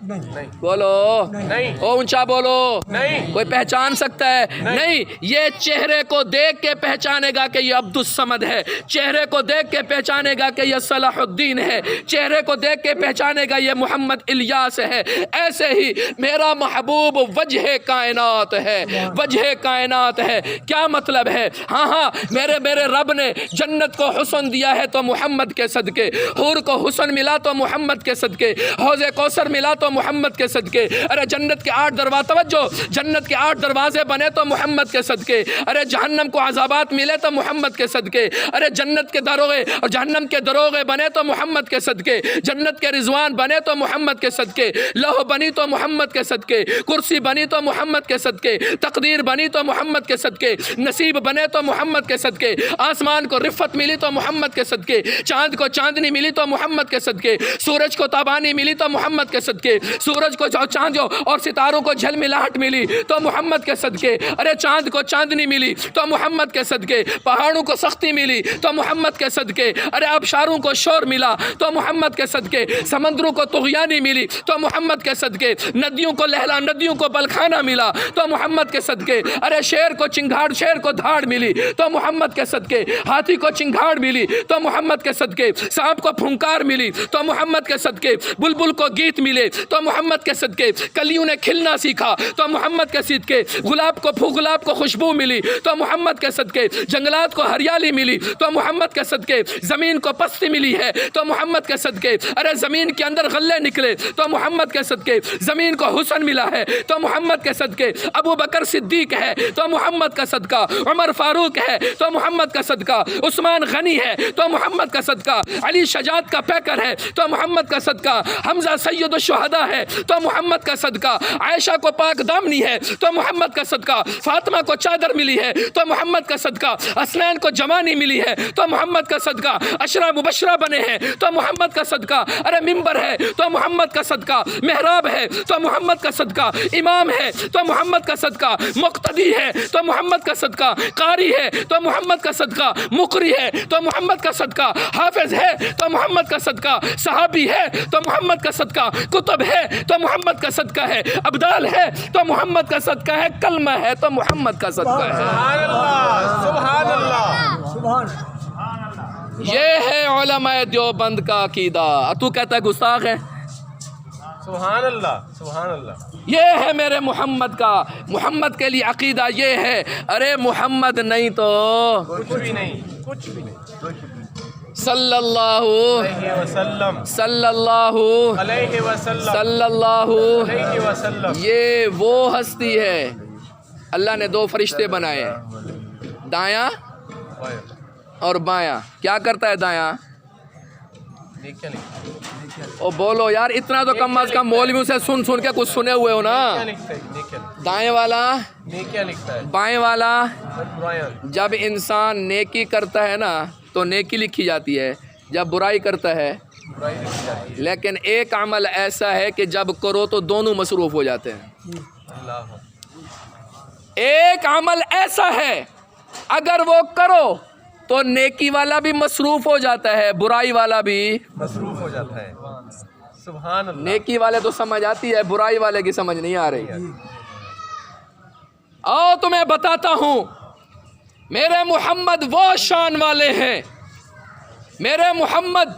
بولو نہیں، او اونچا بولو، نہیں، کوئی پہچان سکتا ہے؟ نہیں۔ یہ چہرے کو دیکھ کے پہچانے گا کہ یہ عبد الصمد ہے، چہرے کو دیکھ کے پہچانے گا کہ یہ صلاح الدین ہے، چہرے کو دیکھ کے پہچانے گا یہ محمد الیاس ہے۔ ایسے ہی میرا محبوب وجہ کائنات ہے، وجہ کائنات ہے۔ کیا مطلب ہے؟ ہاں میرے رب نے جنت کو حسن دیا ہے تو محمد کے صدقے، حور کو حسن ملا تو محمد کے صدقے، حوض کوثر ملا تو محمد کے صدقے۔ ارے جنت کے 8 دروازے، توجہ، جنت کے 8 دروازے بنے تو محمد کے صدقے۔ ارے جہنم کو عذابات ملے تو محمد کے صدقے۔ ارے جنت کے دروغے اور جہنم کے دروغے بنے تو محمد کے صدقے، جنت کے رضوان بنے تو محمد کے صدقے، لوح بنی تو محمد کے صدقے، کرسی بنی تو محمد کے صدقے، تقدیر بنی تو محمد کے صدقے، نصیب بنے تو محمد کے صدقے، آسمان کو رفت ملی تو محمد کے صدقے، چاند کو چاندنی ملی تو محمد کے صدقے، سورج کو تابانی ملی تو محمد کے صدقے، سورج کو چاند اور ستاروں کو جھلملاہٹ ملی تو محمد کے صدقے، ارے چاند کو چاندنی ملی تو محمد کے صدقے، پہاڑوں کو سختی ملی تو محمد کے صدقے، ارے آبشاروں کو شور ملا تو محمد کے صدقے، سمندروں کو طغیانی ملی تو محمد کے صدقے، ندیوں کو بلخانہ ملا تو محمد کے صدقے، ارے شیر کو چنگھاڑ، شیر کو دھاڑ ملی تو محمد کے صدقے، ہاتھی کو چنگھاڑ ملی تو محمد کے صدقے، سانپ کو پھنکار ملی تو محمد کے صدقے، بلبل کو گیت ملے تو محمد کے صدقے، کلیوں نے کھلنا سیکھا تو محمد کے صدقے، گلاب کو خوشبو ملی تو محمد کے صدقے، جنگلات کو ہریالی ملی تو محمد کے صدقے، زمین کو پستی ملی ہے تو محمد کے صدقے، ارے زمین کے اندر غلے نکلے تو محمد کے صدقے، زمین کو حسن ملا ہے تو محمد کے صدقے، ابو بکر صدیق ہے تو محمد کا صدقہ، عمر فاروق ہے تو محمد کا صدقہ، عثمان غنی ہے تو محمد کا صدقہ، علی شجاعت کا پیکر ہے تو محمد کا صدقہ، حمزہ سید الشہداء ہے تو محمد کا صدقہ، عائشہ کو پاک دامنی ہے تو محمد کا صدقہ، فاطمہ کو چادر ملی ہے تو محمد کا صدقہ، حسنین کو جوانی ملی ہے تو محمد کا صدقہ، عشرہ مبشرہ بنے ہیں تو محمد کا صدقہ، ارے ممبر ہے تو محمد کا صدقہ، محراب ہے تو محمد کا صدقہ، امام ہے تو محمد کا صدقہ، مقتدی ہے تو محمد کا صدقہ، قاری ہے تو محمد کا صدقہ، مقری ہے تو محمد کا صدقہ، حافظ ہے تو محمد کا صدقہ، صحابی ہے تو محمد کا صدقہ، کتب ہے تو محمد کا صدقہ ہے، ابدال ہے تو محمد کا صدقہ ہے، کلمہ ہے تو محمد کا صدقہ ہے۔ سبحان اللہ، سبحان اللہ، سبحان یہ ہے علماء دیوبند کا عقیدہ۔ تو کہتا ہے گستاخ ہے؟ سبحان اللہ، سبحان اللہ۔ یہ ہے میرے محمد کا، محمد کے لیے عقیدہ یہ ہے، ارے محمد نہیں تو کچھ بھی نہیں، کچھ بھی نہیں۔ صلی اللہ علیہ وسلم، صلی اللہ علیہ وسلم، صلی اللہ علیہ وسلم۔ یہ وہ ہستی ہے، اللہ نے 2 فرشتے بنائے ہیں، دایاں اور بایاں۔ کیا کرتا ہے دایاں؟ نیکیاں لکھتا ہے او بولو یار، اتنا تو کم از کم مولویوں سے سن سن کے کچھ سنے ہوئے ہو نا. دائیں والا نیکیاں لکھتا ہے بائیں والا. برائیاں جب انسان نیکی کرتا ہے نا تو نیکی لکھی جاتی ہے، جب برائی کرتا ہے. برائی لکھی جاتی ہے. لیکن ایک عمل ایسا ہے کہ جب کرو تو دونوں مصروف ہو جاتے ہیں. اللہ ایک عمل ایسا ہے اگر وہ کرو تو نیکی والا بھی مصروف ہو جاتا ہے، برائی والا بھی. مصروف ہو جاتا ہے. سبحان اللہ. نیکی والے تو سمجھ آتی ہے، برائی والے کی سمجھ نہیں آ رہی. آؤ تمہیں بتاتا ہوں، میرے محمد وہ شان والے ہیں، میرے محمد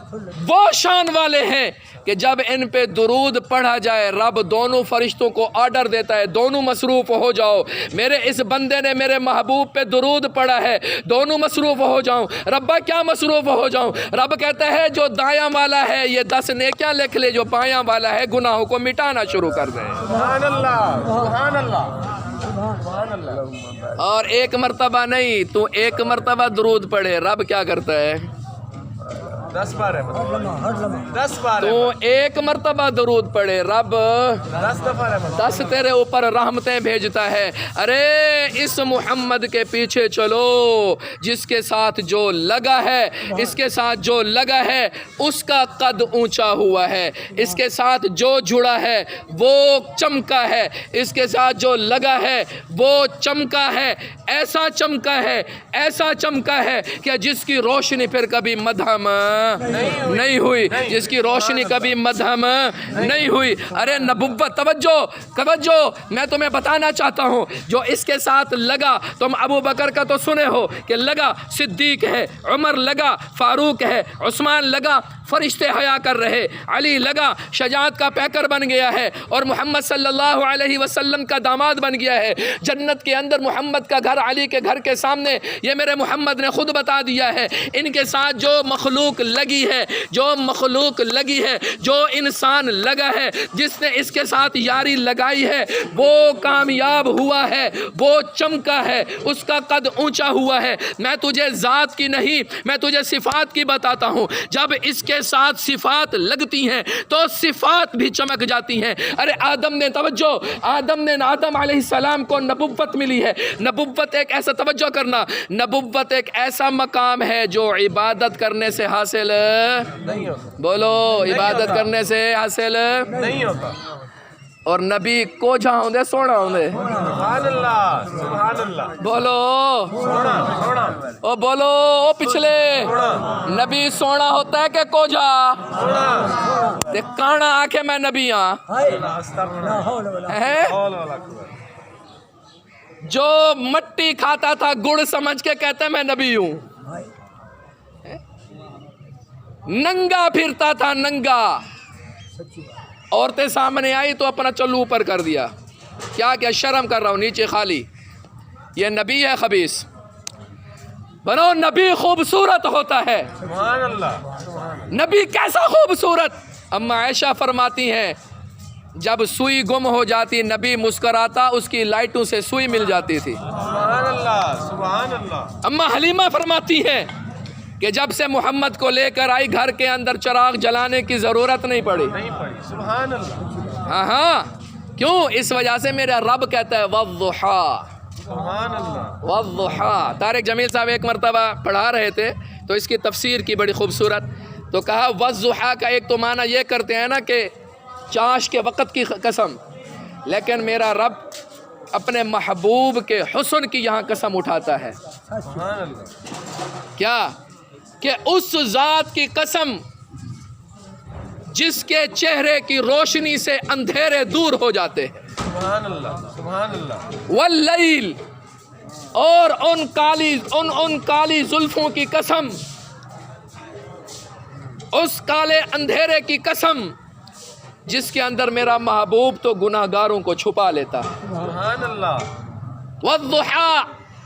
وہ شان والے ہیں کہ جب ان پہ درود پڑھا جائے رب دونوں فرشتوں کو آرڈر دیتا ہے دونوں مصروف ہو جاؤ. میرے اس بندے نے میرے محبوب پہ درود پڑھا ہے، دونوں مصروف ہو جاؤں. ربا کیا مصروف ہو جاؤں؟ رب کہتا ہے جو دایاں والا ہے یہ 10 نیکیاں لکھ لے، جو بایاں والا ہے گناہوں کو مٹانا شروع کر دے. سبحان اللہ. سبحان اللہ. سبحان اللہ. اور ایک مرتبہ نہیں، تو ایک مرتبہ درود پڑھے، رب کیا کرتا ہے؟ 10 بار ہے. 10 بار ہے. تو ایک مرتبہ درود پڑھے، رب 10 دفعہ ہے. 10 تیرے اوپر رحمتیں بھیجتا ہے. ارے اس محمد کے پیچھے چلو، جس کے ساتھ جو لگا ہے، اس کے ساتھ جو لگا ہے اس کا قد اونچا ہوا ہے، اس کے ساتھ جو جڑا ہے وہ چمکا ہے، اس کے ساتھ جو لگا ہے وہ چمکا ہے. ایسا چمکا ہے، ایسا چمکا ہے کہ جس کی روشنی پھر کبھی مدھم نہیں ہوئی، جس کی روشنی کبھی مدھم نہیں ہوئی. ارے نبوت، توجہ، میں تمہیں بتانا چاہتا ہوں، جو اس کے ساتھ لگا، تم ابو بکر کا تو سنے ہو کہ لگا صدیق ہے، عمر لگا فاروق ہے، عثمان لگا فرشتے حیا کر رہے، علی لگا شجاعت کا پیکر بن گیا ہے، اور محمد صلی اللہ علیہ وسلم کا داماد بن گیا ہے. جنت کے اندر محمد کا گھر علی کے گھر کے سامنے، یہ میرے محمد نے خود بتا دیا ہے. ان کے ساتھ جو مخلوق لگی ہے، جو مخلوق لگی ہے، جو انسان لگا ہے، جس نے اس کے ساتھ یاری لگائی ہے وہ کامیاب ہوا ہے، وہ چمکا ہے، اس کا قد اونچا ہوا ہے. میں تجھے ذات کی نہیں، میں تجھے صفات کی بتاتا ہوں. جب اس کے ساتھ صفات لگتی ہیں تو صفات بھی چمک جاتی ہیں. ارے آدم نے، توجہ، آدم علیہ السلام کو نبوت ملی ہے. نبوت ایک ایسا، توجہ کرنا، نبوت ایک ایسا مقام ہے جو عبادت کرنے سے حاصل نہیں ہوتا. بولو، عبادت کرنے سے حاصل نہیں ہوتا. اور نبی کو جہاں ہوندے سونا ہوندے. سبحان اللہ. سبحان اللہ. بولو سونا. او بولو، او پچھلے نبی سونا ہوتا ہے کہ کوجا؟ تے کانا آکھے میں نبی ہاں. ہے جو مٹی کھاتا تھا گڑ سمجھ کے کہتا ہے میں نبی ہوں. ننگا پھرتا تھا، ننگا، عورتیں سامنے آئی تو اپنا چلو اوپر کر دیا. کیا شرم کر رہا ہوں، نیچے خالی. یہ نبی ہے خبیث. بنو نبی خوبصورت ہوتا ہے. سبحان اللہ. نبی کیسا خوبصورت. اما عائشہ فرماتی ہیں جب سوئی گم ہو جاتی نبی مسکراتا، اس کی لائٹوں سے سوئی مل جاتی تھی. سبحان اللہ. سبحان اللہ. اما حلیمہ فرماتی ہیں کہ جب سے محمد کو لے کر آئی گھر کے اندر چراغ جلانے کی ضرورت نہیں پڑی. نہیں پڑی. سبحان اللہ. ہاں کیوں؟ اس وجہ سے میرا رب کہتا ہے والضحیٰ. سبحان اللہ. والضحیٰ. طارق جمیل صاحب ایک مرتبہ پڑھا رہے تھے تو اس کی تفسیر کی بڑی خوبصورت. تو کہا والضحیٰ کا ایک تو معنی یہ کرتے ہیں نا کہ چاش کے وقت کی قسم، لیکن میرا رب اپنے محبوب کے حسن کی یہاں قسم اٹھاتا ہے. سبحان اللہ. کیا کہ اس ذات کی قسم جس کے چہرے کی روشنی سے اندھیرے دور ہو جاتے ہیں. سبحان اللہ. سبحان اللہ. واللیل، اور ان کالی زلفوں کی قسم، اس کالے اندھیرے کی قسم جس کے اندر میرا محبوب تو گناہ گاروں کو چھپا لیتا ہے. سبحان اللہ. والضحیٰ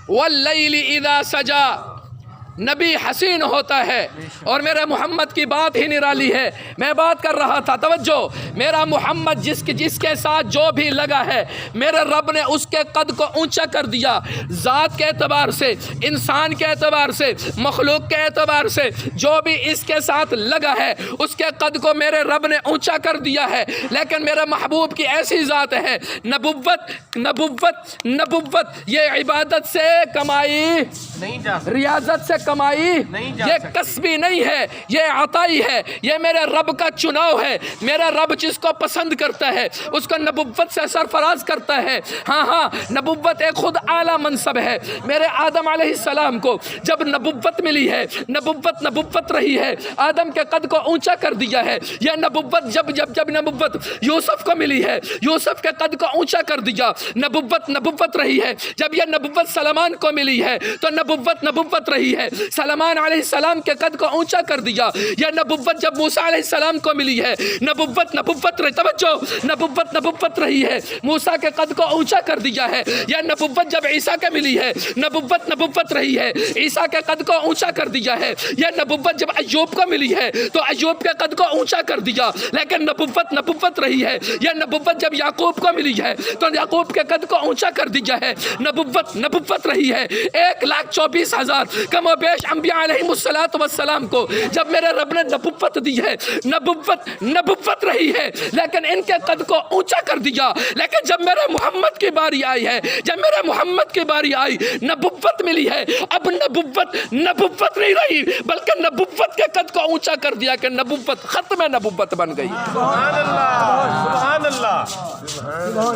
واللیل اذا سجا. نبی حسین ہوتا ہے اور میرے محمد کی بات ہی نرالی ہے. میں بات کر رہا تھا, توجہ, میرا محمد جس کے ساتھ جو بھی لگا ہے میرے رب نے اس کے قد کو اونچا کر دیا, ذات کے اعتبار سے, انسان کے اعتبار سے, مخلوق کے اعتبار سے. جو بھی اس کے ساتھ لگا ہے اس کے قد کو میرے رب نے اونچا کر دیا ہے. لیکن میرے محبوب کی ایسی ذات ہے, نبوت یہ عبادت سے کمائی نہیں جا سکتا, ریاضت سے کمائی, یہ کسبی نہیں ہے, یہ عطائی ہے, یہ میرے رب کا چناؤ ہے. میرا رب جس کو پسند کرتا ہے اس کو نبوت سے سرفراز کرتا ہے. ہاں, نبوت ایک خود اعلیٰ منصب ہے. میرے آدم علیہ السلام کو جب نبوت ملی ہے, نبوت رہی ہے, آدم کے قد کو اونچا کر دیا ہے. یہ نبوت جب نبوت یوسف کو ملی ہے, یوسف کے قد کو اونچا کر دیا. نبوت رہی ہے. جب یہ نبوت سلمان کو ملی ہے تو نبوت رہی ہے, سلمان علیہ السلام کے قد کو اونچا کر دیا. یہ نبوت جب موسیٰ علیہ السلام کو ملی ہے, نبوت رہی, توجہ, نبوت رہی ہے, موسیٰ کے قد کو اونچا کر دیا ہے. یہ نبوت جب عیسیٰ کو ملی ہے, نبوت رہی ہے, عیسیٰ کے قد کو اونچا کر دیا ہے. یہ نبوت جب ایوب کو ملی ہے تو ایوب کے قد کو اونچا کر دیا, لیکن نبوت رہی ہے. یہ نبوت جب یعقوب کو ملی ہے تو یعقوب کے قد کو اونچا کر دیا ہے. نبوت رہی ہے. 1,24,000 کم و بیش انبیاء علیہم السلام کو جب میرے رب نے نبوت دی ہے, نبوت رہی ہے, لیکن ان کے قد کو اونچا کر دیا. لیکن جب میرے محمد کی باری آئی ہے, جب میرے محمد کی باری آئی, نبوت ملی ہے, اب نبوت نہیں رہی بلکہ نبوت کے قد کو اونچا کر دیا کہ نبوت ختم نبوت بن گئی. سبحان اللہ.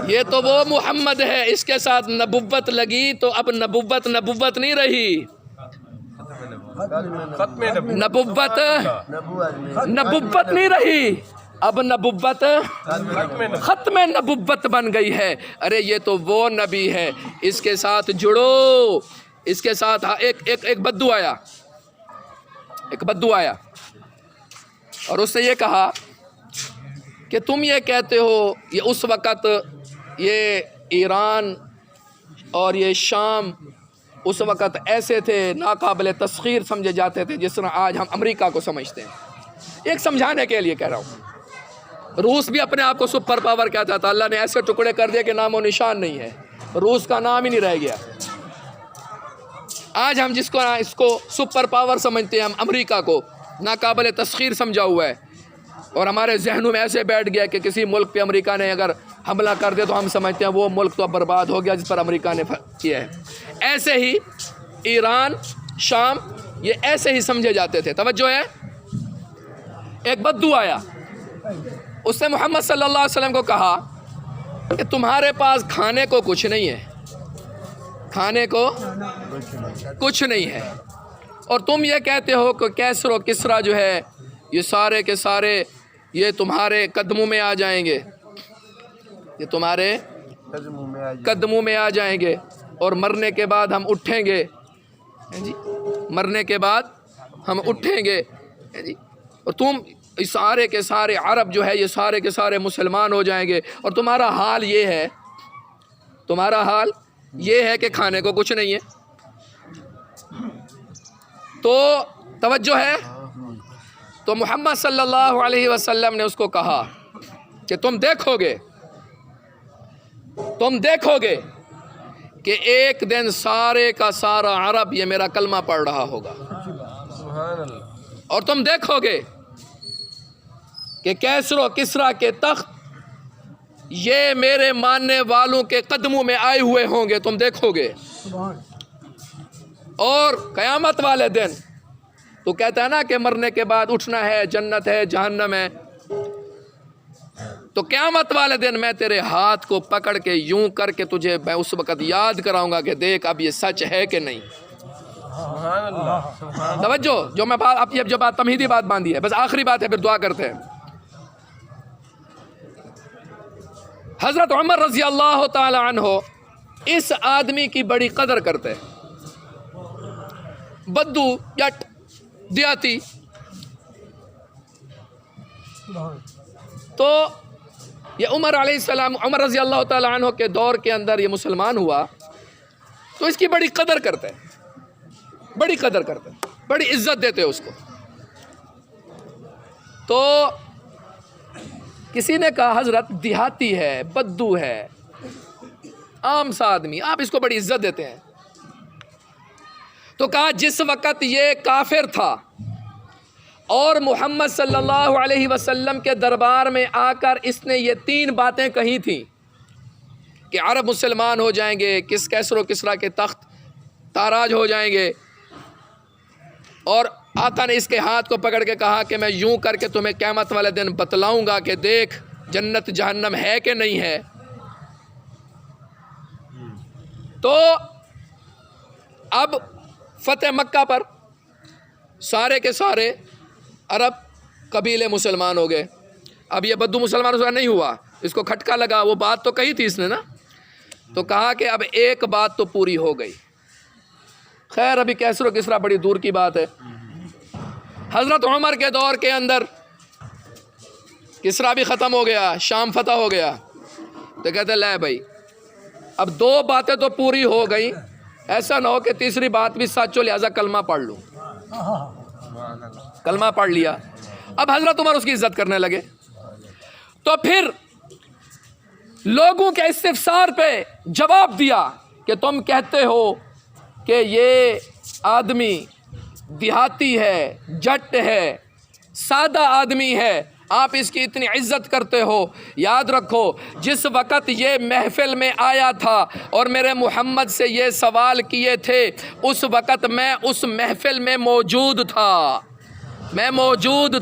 یہ تو وہ محمد ہے, اس کے ساتھ نبوت لگی تو اب نبوت نہیں رہی. نبوت نہیں رہی, اب نبوت ختم نبوت بن گئی ہے. ارے یہ تو وہ نبی ہے, اس کے ساتھ جڑو. اس کے ساتھ ایک بدو آیا اور اس سے یہ کہا کہ تم یہ کہتے ہو, یہ اس وقت یہ ایران اور یہ شام اس وقت ایسے تھے, ناقابل تسخیر سمجھے جاتے تھے جس طرح آج ہم امریکہ کو سمجھتے ہیں. ایک سمجھانے کے لیے کہہ رہا ہوں, روس بھی اپنے آپ کو سپر پاور کہتا تھا. اللہ نے ایسے ٹکڑے کر دیا کہ نام و نشان نہیں ہے, روس کا نام ہی نہیں رہ گیا. آج ہم اس کو سپر پاور سمجھتے ہیں, ہم امریکہ کو ناقابل تسخیر سمجھا ہوا ہے, اور ہمارے ذہنوں میں ایسے بیٹھ گیا کہ کسی ملک پہ امریکہ نے اگر حملہ کر دے تو ہم سمجھتے ہیں وہ ملک تو برباد ہو گیا جس پر امریکہ نے کیا ہے. ایسے ہی ایران, شام, یہ ایسے ہی سمجھے جاتے تھے. توجہ ہے, ایک بدو آیا, اس نے محمد صلی اللہ علیہ وسلم کو کہا کہ تمہارے پاس کھانے کو کچھ نہیں ہے, کھانے کو کچھ نہیں ہے, اور تم یہ کہتے ہو کہ کیسر و کسرا جو ہے یہ سارے کے سارے یہ تمہارے قدموں میں آ جائیں گے, یہ تمہارے قدموں میں آ جائیں گے, اور مرنے کے بعد ہم اٹھیں گے. جی, مرنے کے بعد ہم اٹھیں گے. جی, اور تم سارے کے سارے عرب جو ہے یہ سارے کے سارے مسلمان ہو جائیں گے, اور تمہارا حال یہ ہے, تمہارا حال یہ ہے کہ کھانے کو کچھ نہیں ہے. تو توجہ ہے, تو محمد صلی اللہ علیہ وسلم نے اس کو کہا کہ تم دیکھو گے کہ ایک دن سارے کا سارا عرب یہ میرا کلمہ پڑھ رہا ہوگا, اور تم دیکھو گے کہ کیسر و کسرا کے تخت یہ میرے ماننے والوں کے قدموں میں آئے ہوئے ہوں گے, تم دیکھو گے. اور قیامت والے دن تو کہتا ہے نا کہ مرنے کے بعد اٹھنا ہے, جنت ہے, جہنم ہے, تو قیامت والے دن میں تیرے ہاتھ کو پکڑ کے یوں کر کے تجھے میں اس وقت یاد کراؤں گا کہ دیکھ اب یہ سچ ہے کہ نہیں. توجہ, جو میں بات اب جو بات تمہیدی بات باندھی ہے, بس آخری بات ہے, پھر دعا کرتے ہیں. حضرت عمر رضی اللہ تعالی عنہ اس آدمی کی بڑی قدر کرتے, بدو, جٹ, دیاتی. تو یہ عمر علیہ السلام, عمر رضی اللہ تعالی عنہ کے دور کے اندر یہ مسلمان ہوا, تو اس کی بڑی قدر کرتے, بڑی قدر کرتے. بڑی عزت دیتے اس کو. تو کسی نے کہا حضرت دیہاتی ہے، بدو ہے، عام سا آدمی، آپ اس کو بڑی عزت دیتے ہیں. تو کہا جس وقت یہ کافر تھا اور محمد صلی اللہ علیہ وسلم کے دربار میں آ کر اس نے یہ 3 باتیں کہی تھیں کہ عرب مسلمان ہو جائیں گے، کیسر و کسریٰ کے تخت تاراج ہو جائیں گے، اور آقا نے اس کے ہاتھ کو پکڑ کے کہا کہ میں یوں کر کے تمہیں قیامت والے دن بتلاؤں گا کہ دیکھ جنت جہنم ہے کہ نہیں ہے. تو اب فتح مکہ پر سارے کے سارے عرب قبیلے مسلمان ہو گئے. اب یہ بدو مسلمان نہیں ہوا، اس کو کھٹکا لگا، وہ بات تو کہی تھی اس نے نا. تو کہا کہ اب ایک بات تو پوری ہو گئی. خیر ابھی کیسر و کسریٰ بڑی دور کی بات ہے. حضرت عمر کے دور کے اندر کسریٰ بھی ختم ہو گیا، شام فتح ہو گیا. تو کہتے لے بھائی اب 2 باتیں تو پوری ہو گئی، ایسا نہ ہو کہ تیسری بات بھی سچ ہو، لہٰذا کلمہ پڑھ لوں. کلمہ پڑھ لیا. اب حضرت عمر اس کی عزت کرنے لگے. تو پھر لوگوں کے استفسار پہ جواب دیا کہ تم کہتے ہو کہ یہ آدمی دیہاتی ہے، جٹ ہے، سادہ آدمی ہے، آپ اس کی اتنی عزت کرتے ہو. یاد رکھو جس وقت یہ محفل میں آیا تھا اور میرے محمد سے یہ سوال کیے تھے، اس وقت میں اس محفل میں موجود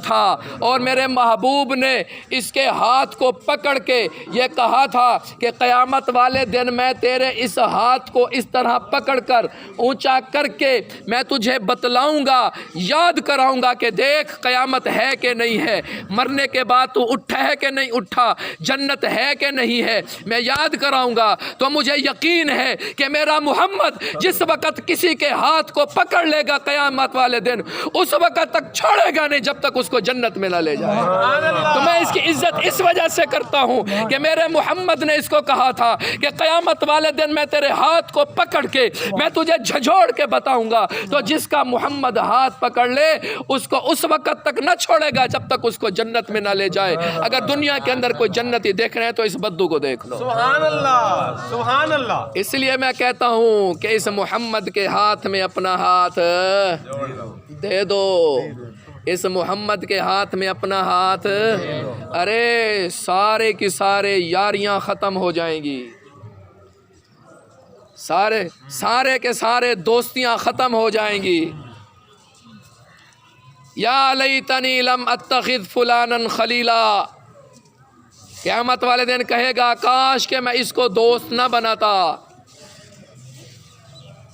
تھا، اور میرے محبوب نے اس کے ہاتھ کو پکڑ کے یہ کہا تھا کہ قیامت والے دن میں تیرے اس ہاتھ کو اس طرح پکڑ کر اونچا کر کے میں تجھے بتلاؤں گا، یاد کراؤں گا کہ دیکھ قیامت ہے کہ نہیں ہے، مرنے کے بعد تو اٹھا ہے کہ نہیں اٹھا، جنت ہے کہ نہیں ہے، میں یاد کراؤں گا. تو مجھے یقین ہے کہ میرا محمد جس وقت کسی کے ہاتھ کو پکڑ لے گا قیامت والے دن، اس وقت تک چھوڑے گا نہیں جب تک اس کو جنت میں نہ لے جائے. تو میں اس کی عزت اس وجہ سے کرتا ہوں کہ میرے محمد نے اس کو کہا تھا کہ قیامت والے دن میں تیرے ہاتھ کو پکڑ کے میں تجھے جھجھوڑ کے بتاؤں گا. تو جس کا محمد ہاتھ پکڑ لے اس کو اس وقت تک نہ چھوڑے گا جب تک اس کو جنت میں نہ لے جائے. اگر دنیا کے اندر کوئی جنتی دیکھ رہے ہیں تو اس بدو کو دیکھ لو. سبحان اللہ، سبحان اللہ. اس لیے میں کہتا ہوں کہ اس محمد کے ہاتھ میں اپنا ہاتھ دے دو، اس محمد کے ہاتھ میں اپنا ہاتھ. ارے سارے کی سارے یاریاں ختم ہو جائیں گی، سارے کے سارے دوستیاں ختم ہو جائیں گی. یا لیتنی لم اتخذ فلانا خلیلا، قیامت والے دن کہے گا کاش کہ میں اس کو دوست نہ بناتا.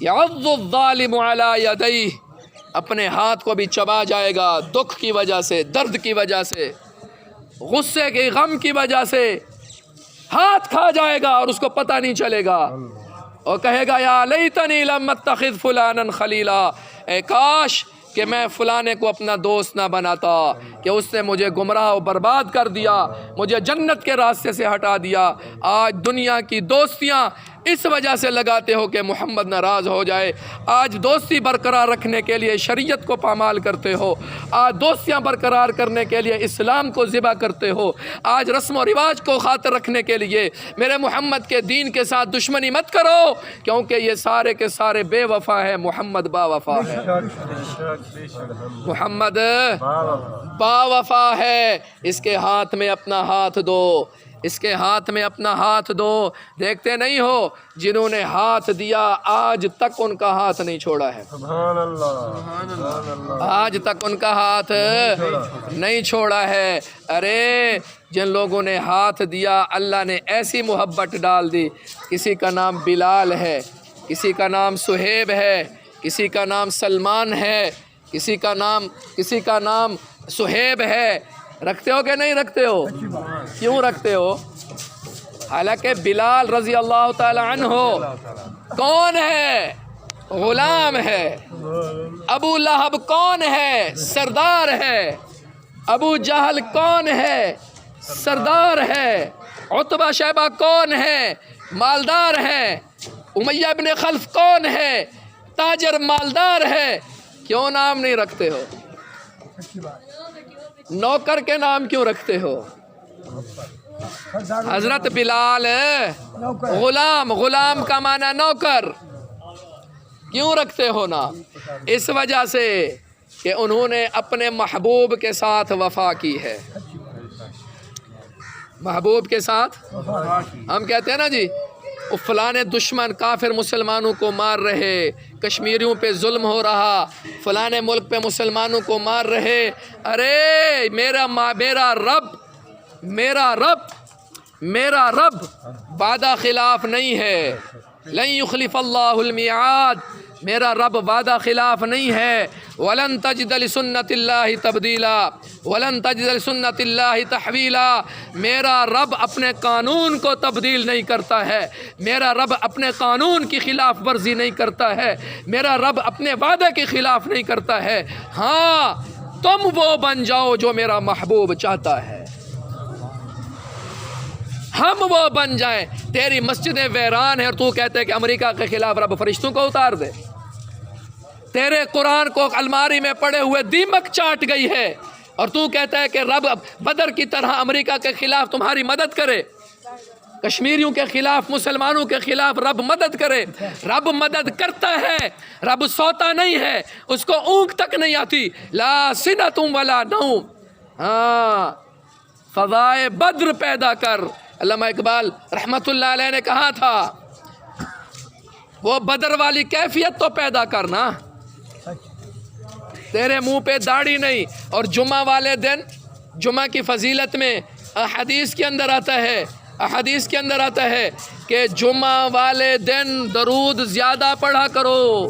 یعض الظالم علی یدیہ، اپنے ہاتھ کو بھی چبا جائے گا دکھ کی وجہ سے، درد کی وجہ سے، غصے کے غم کی وجہ سے ہاتھ کھا جائے گا اور اس کو پتہ نہیں چلے گا، اور کہے گا یا لیتنی لم اتخذ فلانا خلیلا، اے کاش کہ میں فلانے کو اپنا دوست نہ بناتا، کہ اس نے مجھے گمراہ و برباد کر دیا، مجھے جنت کے راستے سے ہٹا دیا. آج دنیا کی دوستیاں اس وجہ سے لگاتے ہو کہ محمد ناراض ہو جائے. آج دوستی برقرار رکھنے کے لیے شریعت کو پامال کرتے ہو، آج دوستیاں برقرار کرنے کے لیے اسلام کو ذبح کرتے ہو، آج رسم و رواج کو خاطر رکھنے کے لیے میرے محمد کے دین کے ساتھ دشمنی مت کرو، کیونکہ یہ سارے کے سارے بے وفا ہے، محمد با وفا ہے. محمد با وفا ہے. اس کے ہاتھ میں اپنا ہاتھ دو، اس کے ہاتھ میں اپنا ہاتھ دو. دیکھتے نہیں ہو جنہوں نے ہاتھ دیا آج تک ان کا ہاتھ نہیں چھوڑا ہے. سبحان اللہ، آج تک ان کا ہاتھ نہیں چھوڑا ہے. ارے جن لوگوں نے ہاتھ دیا اللہ نے ایسی محبت ڈال دی. کسی کا نام بلال ہے، کسی کا نام سہیب ہے، کسی کا نام سلمان ہے، کسی کا نام سہیب ہے. رکھتے ہو کہ نہیں رکھتے ہو؟ کیوں رکھتے ہو؟ حالانکہ بلال رضی اللہ تعالی عنہ کون ہے؟ غلام ہے. ابو لہب کون ہے؟ سردار ہے. ابو جہل کون ہے؟ سردار ہے. عتبہ شیبہ کون ہے؟ مالدار ہے. امیہ بن خلف کون ہے؟ تاجر مالدار ہے. کیوں نام نہیں رکھتے ہو؟ نوکر کے نام کیوں رکھتے ہو؟ حضرت بلال غلام، غلام کا معنی نوکر، کیوں رکھتے ہو نام؟ اس وجہ سے کہ انہوں نے اپنے محبوب کے ساتھ وفا کی ہے۔ محبوب کے ساتھ ہم کہتے ہیں نا جی فلاں دشمن کافر مسلمانوں کو مار رہے، کشمیریوں پہ ظلم ہو رہا، فلاں ملک پہ مسلمانوں کو مار رہے، ارے میرا رب وعدہ خلاف نہیں ہے، لن یخلف اللہ المیعاد، میرا رب وعدہ خلاف نہیں ہے، وَلَن تَجِدَ لِسُنَّتِ اللَّهِ تَبْدِيلًا وَلَن تَجِدَ لِسُنَّتِ اللَّهِ تَحْوِيلًا۔ میرا رب اپنے قانون کو تبدیل نہیں کرتا ہے، میرا رب اپنے قانون کی خلاف ورزی نہیں کرتا ہے، میرا رب اپنے وعدے کے خلاف نہیں کرتا ہے۔ ہاں تم وہ بن جاؤ جو میرا محبوب چاہتا ہے، ہم وہ بن جائیں۔ تیری مسجدیں ویران ہیں اور تو کہتے ہیں کہ امریکہ کے خلاف رب فرشتوں کو اتار دے، تیرے قرآن کو الماری میں پڑے ہوئے دیمک چاٹ گئی ہے اور تو کہتا ہے کہ رب بدر کی طرح امریکہ کے خلاف تمہاری مدد کرے، کشمیریوں کے خلاف، مسلمانوں کے خلاف رب مدد کرے۔ رب مدد کرتا ہے، رب سوتا نہیں ہے، اس کو اونگ تک نہیں آتی، لا سنۃ ولا نوم۔ ہاں فضائے بدر پیدا کر، علامہ اقبال رحمت اللہ علیہ نے کہا تھا وہ بدر والی کیفیت تو پیدا کرنا، تیرے منہ پہ داڑھی نہیں۔ اور جمعہ والے دن، جمعہ کی فضیلت میں احادیث کے اندر آتا ہے کہ جمعہ والے دن درود زیادہ پڑھا کرو۔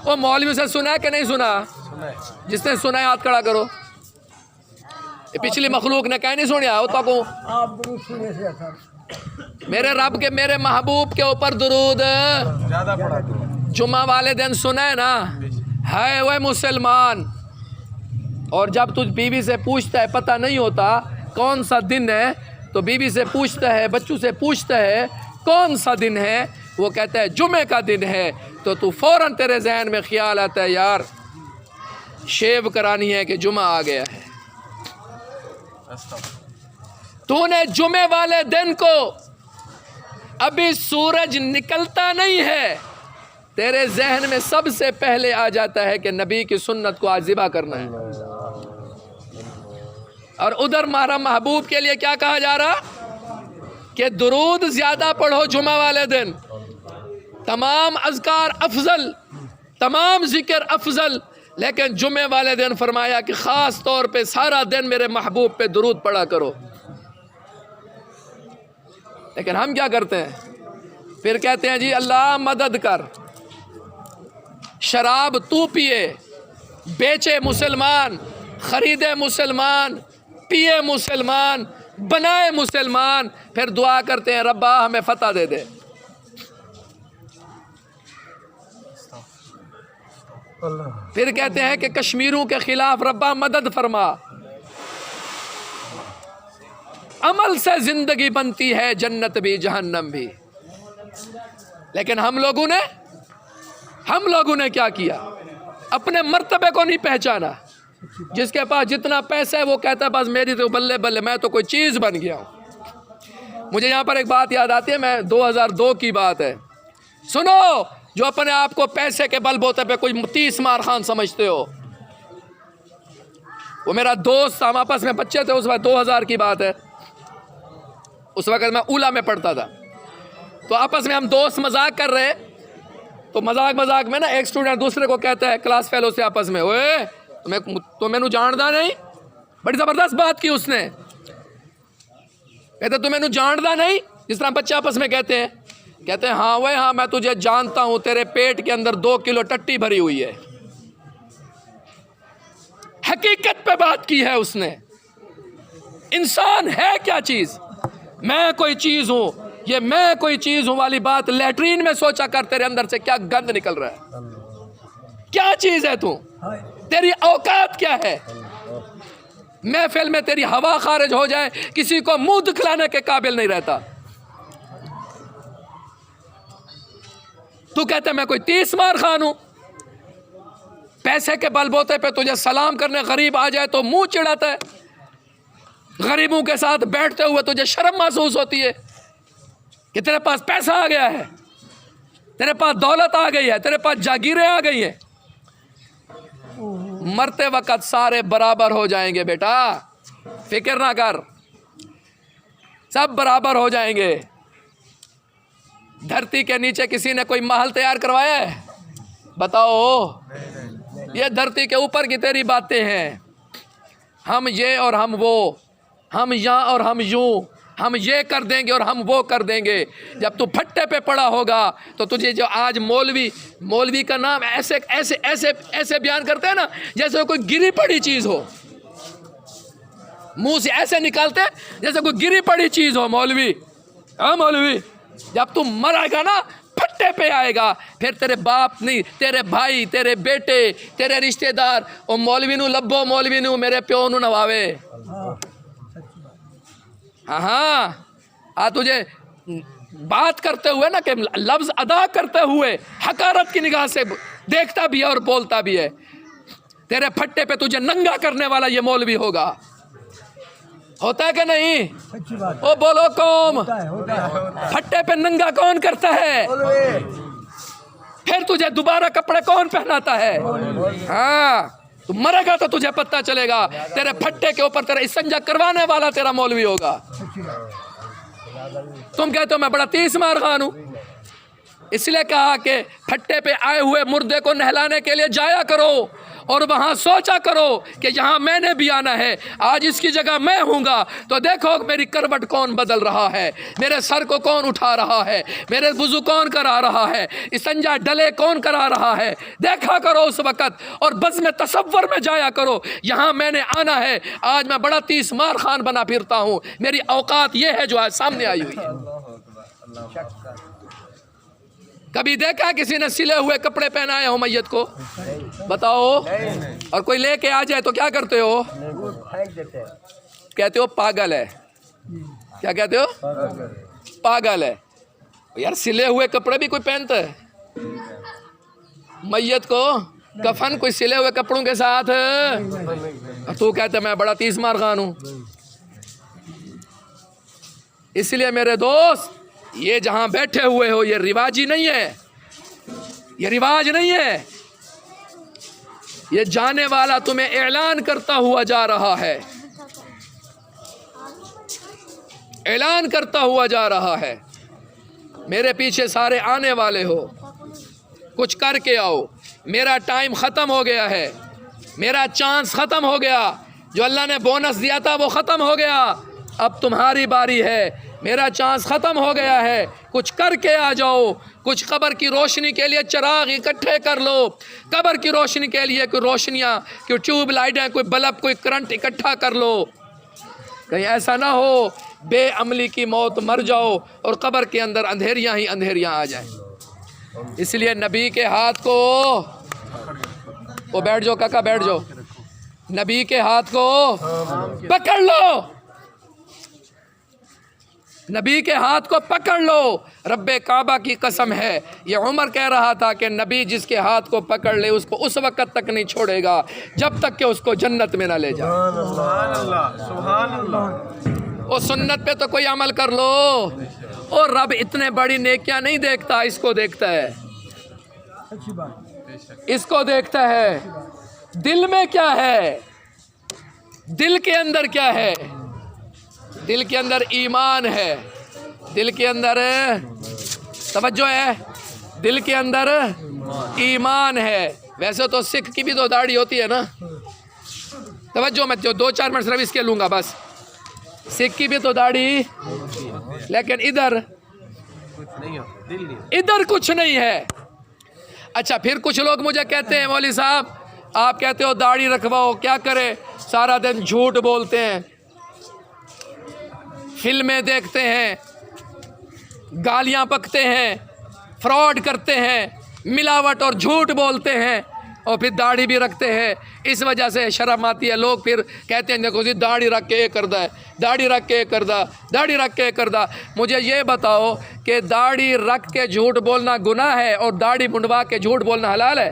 وہ مولوی سے سنا ہے کہ نہیں سنا؟ جس نے سنا ہے ہاتھ کھڑا کرو۔ پچھلی مخلوق نے کہیں نہیں سنیا ہو تو کو میرے رب کے، میرے محبوب کے اوپر درود زیادہ پڑھا کرو۔ جمعہ والے دن سنا ہے نا؟ ہے وہ مسلمان، اور جب تجھ بیوی سے پوچھتا ہے، پتہ نہیں ہوتا کون سا دن ہے، تو بیوی سے پوچھتا ہے، بچوں سے پوچھتا ہے کون سا دن ہے، وہ کہتا ہے جمعے کا دن ہے، تو فوراً تیرے ذہن میں خیال آتا ہے یار شیو کرانی ہے کہ جمعہ آ گیا ہے۔ تو نے جمعے والے دن کو، ابھی سورج نکلتا نہیں ہے، تیرے ذہن میں سب سے پہلے آ جاتا ہے کہ نبی کی سنت کو آج ذبح کرنا ہے، اور ادھر ہمارا محبوب کے لیے کیا کہا جا رہا کہ درود زیادہ پڑھو جمعہ والے دن، تمام اذکار افضل، تمام ذکر افضل، لیکن جمعے والے دن فرمایا کہ خاص طور پہ سارا دن میرے محبوب پہ درود پڑھا کرو۔ لیکن ہم کیا کرتے ہیں؟ پھر کہتے ہیں جی اللہ مدد کر، شراب تو پیے، بیچے مسلمان، خریدے مسلمان، پیے مسلمان، بنائے مسلمان، پھر دعا کرتے ہیں ربا ہمیں فتح دے دے۔ پھر کہتے ہیں کہ کشمیروں کے خلاف ربا مدد فرما۔ عمل سے زندگی بنتی ہے، جنت بھی جہنم بھی۔ لیکن ہم لوگوں نے کیا کیا؟ اپنے مرتبے کو نہیں پہچانا۔ جس کے پاس جتنا پیسہ ہے وہ کہتا ہے بس میری تو بلے بلے، میں تو کوئی چیز بن گیا ہوں۔ مجھے یہاں پر ایک بات یاد آتی ہے، میں 2002 کی بات ہے، سنو، جو اپنے آپ کو پیسے کے بل بوتے پہ کوئی 30 مار خان سمجھتے ہو، وہ میرا دوست، ہم آپس میں بچے تھے اس وقت، 2000 کی بات ہے، اس وقت میں اولا میں پڑھتا تھا، تو آپس میں ہم دوست مذاق کر رہے، تو مذاق میں نا ایک اسٹوڈنٹ دوسرے کو کہتا ہے، کلاس فیلو سے آپس میں، اوے تو میں جاندا نہیں، بڑی زبردست بات کی اس نے، کہتے تو میں جاندا نہیں، جس طرح بچے آپس میں کہتے ہیں ہاں وہ ہاں میں تجھے جانتا ہوں، تیرے پیٹ کے اندر 2 کلو ٹٹی بھری ہوئی ہے۔ حقیقت پہ بات کی ہے اس نے۔ انسان ہے کیا چیز؟ میں کوئی چیز ہوں، یہ میں کوئی چیز ہوں والی بات لیٹرین میں سوچا کر، تیرے اندر سے کیا گند نکل رہا ہے، کیا چیز ہے تو، تیری اوقات کیا ہے؟ محفل میں تیری ہوا خارج ہو جائے، کسی کو منہ دکھلانے کے قابل نہیں رہتا۔ تو کہتا ہے میں کوئی 30 مار خان ہوں، پیسے کے بل بوتے پہ تجھے سلام کرنے غریب آ جائے تو منہ چڑھاتا ہے. غریبوں کے ساتھ بیٹھتے ہوئے تجھے شرم محسوس ہوتی ہے کہ تیرے پاس پیسہ آ گیا ہے, تیرے پاس دولت آ گئی ہے, تیرے پاس جاگیریں آ گئی ہیں. مرتے وقت سارے برابر ہو جائیں گے بیٹا, فکر نہ کر, سب برابر ہو جائیں گے. دھرتی کے نیچے کسی نے کوئی محل تیار کروایا ہے؟ بتاؤ. یہ دھرتی کے اوپر کی تیری باتیں ہیں. ہم یہ اور ہم وہ, ہم یہاں اور ہم یوں, ہم یہ کر دیں گے اور ہم وہ کر دیں گے. جب تو پھٹے پہ پڑا ہوگا تو تجھے جو آج مولوی کا نام ایسے ایسے ایسے ایسے بیان کرتے ہیں نا جیسے کوئی گری پڑی چیز ہو, منہ سے ایسے نکالتے ہیں جیسے کوئی گری پڑی چیز ہو. مولوی, ہاں مولوی. جب تم مرے گا نا پھٹے پہ آئے گا, پھر تیرے باپ نہیں, تیرے بھائی, تیرے بیٹے, تیرے رشتہ دار او مولوی نو لبو, مولوی نو میرے پیو نو نواوے. ہاں تجھے بات کرتے ہوئے نا کہ لفظ ادا کرتے ہوئے حقارت کی نگاہ سے دیکھتا بھی ہے اور بولتا بھی ہے. تیرے پھٹے پہ تجھے ننگا کرنے والا یہ مولوی ہوگا. ہوتا ہے کہ نہیں؟ او بولو قوم, پھٹے پہ ننگا کون کرتا ہے؟ پھر تجھے دوبارہ کپڑے کون پہناتا ہے؟ ہاں, تو مرے گا تو تجھے پتہ چلے گا. تیرے پھٹے کے اوپر تیرا استنجا کروانے والا تیرا مولوی ہوگا. تم کہتے ہو میں بڑا 30 مار خان ہوں, اس لیے کہا کہ پھٹے پہ آئے ہوئے مردے کو نہلانے کے لیے جایا کرو اور وہاں سوچا کرو کہ یہاں میں نے بھی آنا ہے, آج اس کی جگہ میں ہوں گا تو دیکھو میری کروٹ کون بدل رہا ہے, میرے سر کو کون اٹھا رہا ہے, میرے وضو کون کرا رہا ہے, استنجا ڈلے کون کرا رہا ہے. دیکھا کرو اس وقت اور بز میں تصور میں جایا کرو یہاں میں نے آنا ہے. آج میں بڑا 30 مار خان بنا پھرتا ہوں, میری اوقات یہ ہے جو آج سامنے آئی ہوئی ہے. کبھی دیکھا کسی نے سلے ہوئے کپڑے پہنائے ہو میت کو؟ بتاؤ. اور کوئی لے کے آ جائے تو کیا کرتے ہو؟ کہتے ہو پاگل ہے. کیا کہتے ہو؟ پاگل ہے. یار سلے ہوئے کپڑے بھی کوئی پہنتا ہے؟ میت کو کفن کوئی سلے ہوئے کپڑوں کے ساتھ, تو کہتے میں بڑا 30 مار خان ہوں. اس لیے میرے دوست, یہ جہاں بیٹھے ہوئے ہو یہ رواج ہی نہیں ہے, یہ رواج نہیں ہے. یہ جانے والا تمہیں اعلان کرتا ہوا جا رہا ہے, اعلان کرتا ہوا جا رہا ہے. میرے پیچھے سارے آنے والے ہو, کچھ کر کے آؤ. میرا ٹائم ختم ہو گیا ہے, میرا چانس ختم ہو گیا, جو اللہ نے بونس دیا تھا وہ ختم ہو گیا. اب تمہاری باری ہے, میرا چانس ختم ہو گیا ہے. کچھ کر کے آ جاؤ, کچھ قبر کی روشنی کے لیے چراغ اکٹھے کر لو, قبر کی روشنی کے لیے کوئی روشنیاں, کوئی ٹیوب لائٹیں, کوئی بلب, کوئی کرنٹ اکٹھا کر لو. کہیں ایسا نہ ہو بے عملی کی موت مر جاؤ اور قبر کے اندر اندھیریاں ہی اندھیریاں آ جائیں. اس لیے نبی کے ہاتھ کو, وہ بیٹھ جاؤ کاکا بیٹھ جاؤ, نبی کے ہاتھ کو پکڑ لو, نبی کے ہاتھ کو پکڑ لو. رب کعبہ کی قسم ہے, یہ عمر کہہ رہا تھا کہ نبی جس کے ہاتھ کو پکڑ لے اس کو اس وقت تک نہیں چھوڑے گا جب تک کہ اس کو جنت میں نہ لے جائے. سبحان اللہ. وہ سنت پہ تو کوئی عمل کر لو. اور رب اتنے بڑی نیکیاں نہیں دیکھتا, اس کو دیکھتا ہے, اس کو دیکھتا ہے. دل میں کیا ہے, دل کے اندر کیا ہے؟ دل کے اندر ایمان ہے, دل کے اندر توجہ ہے, دل کے اندر ایمان ہے. ویسے تو سکھ کی بھی تو داڑھی ہوتی ہے نا, توجہ میں 2-4 منٹ صرف اس کے لوں گا بس. سکھ کی بھی تو داڑھی, لیکن ادھر کچھ نہیں ہے. اچھا پھر کچھ لوگ مجھے کہتے ہیں مولوی صاحب آپ کہتے ہو داڑھی رکھواؤ, کیا کرے, سارا دن جھوٹ بولتے ہیں, فلمیں دیکھتے ہیں, گالیاں بکتے ہیں, فراڈ کرتے ہیں, ملاوٹ اور جھوٹ بولتے ہیں, اور پھر داڑھی بھی رکھتے ہیں. اس وجہ سے شرم آتی ہے. لوگ پھر کہتے ہیں دیکھو جی داڑھی رکھ کے یہ کردا ہے, داڑھی رکھ کے یہ کردا, داڑھی رکھ کے یہ کردا. مجھے یہ بتاؤ کہ داڑھی رکھ کے جھوٹ بولنا گناہ ہے اور داڑھی منڈوا کے جھوٹ بولنا حلال ہے؟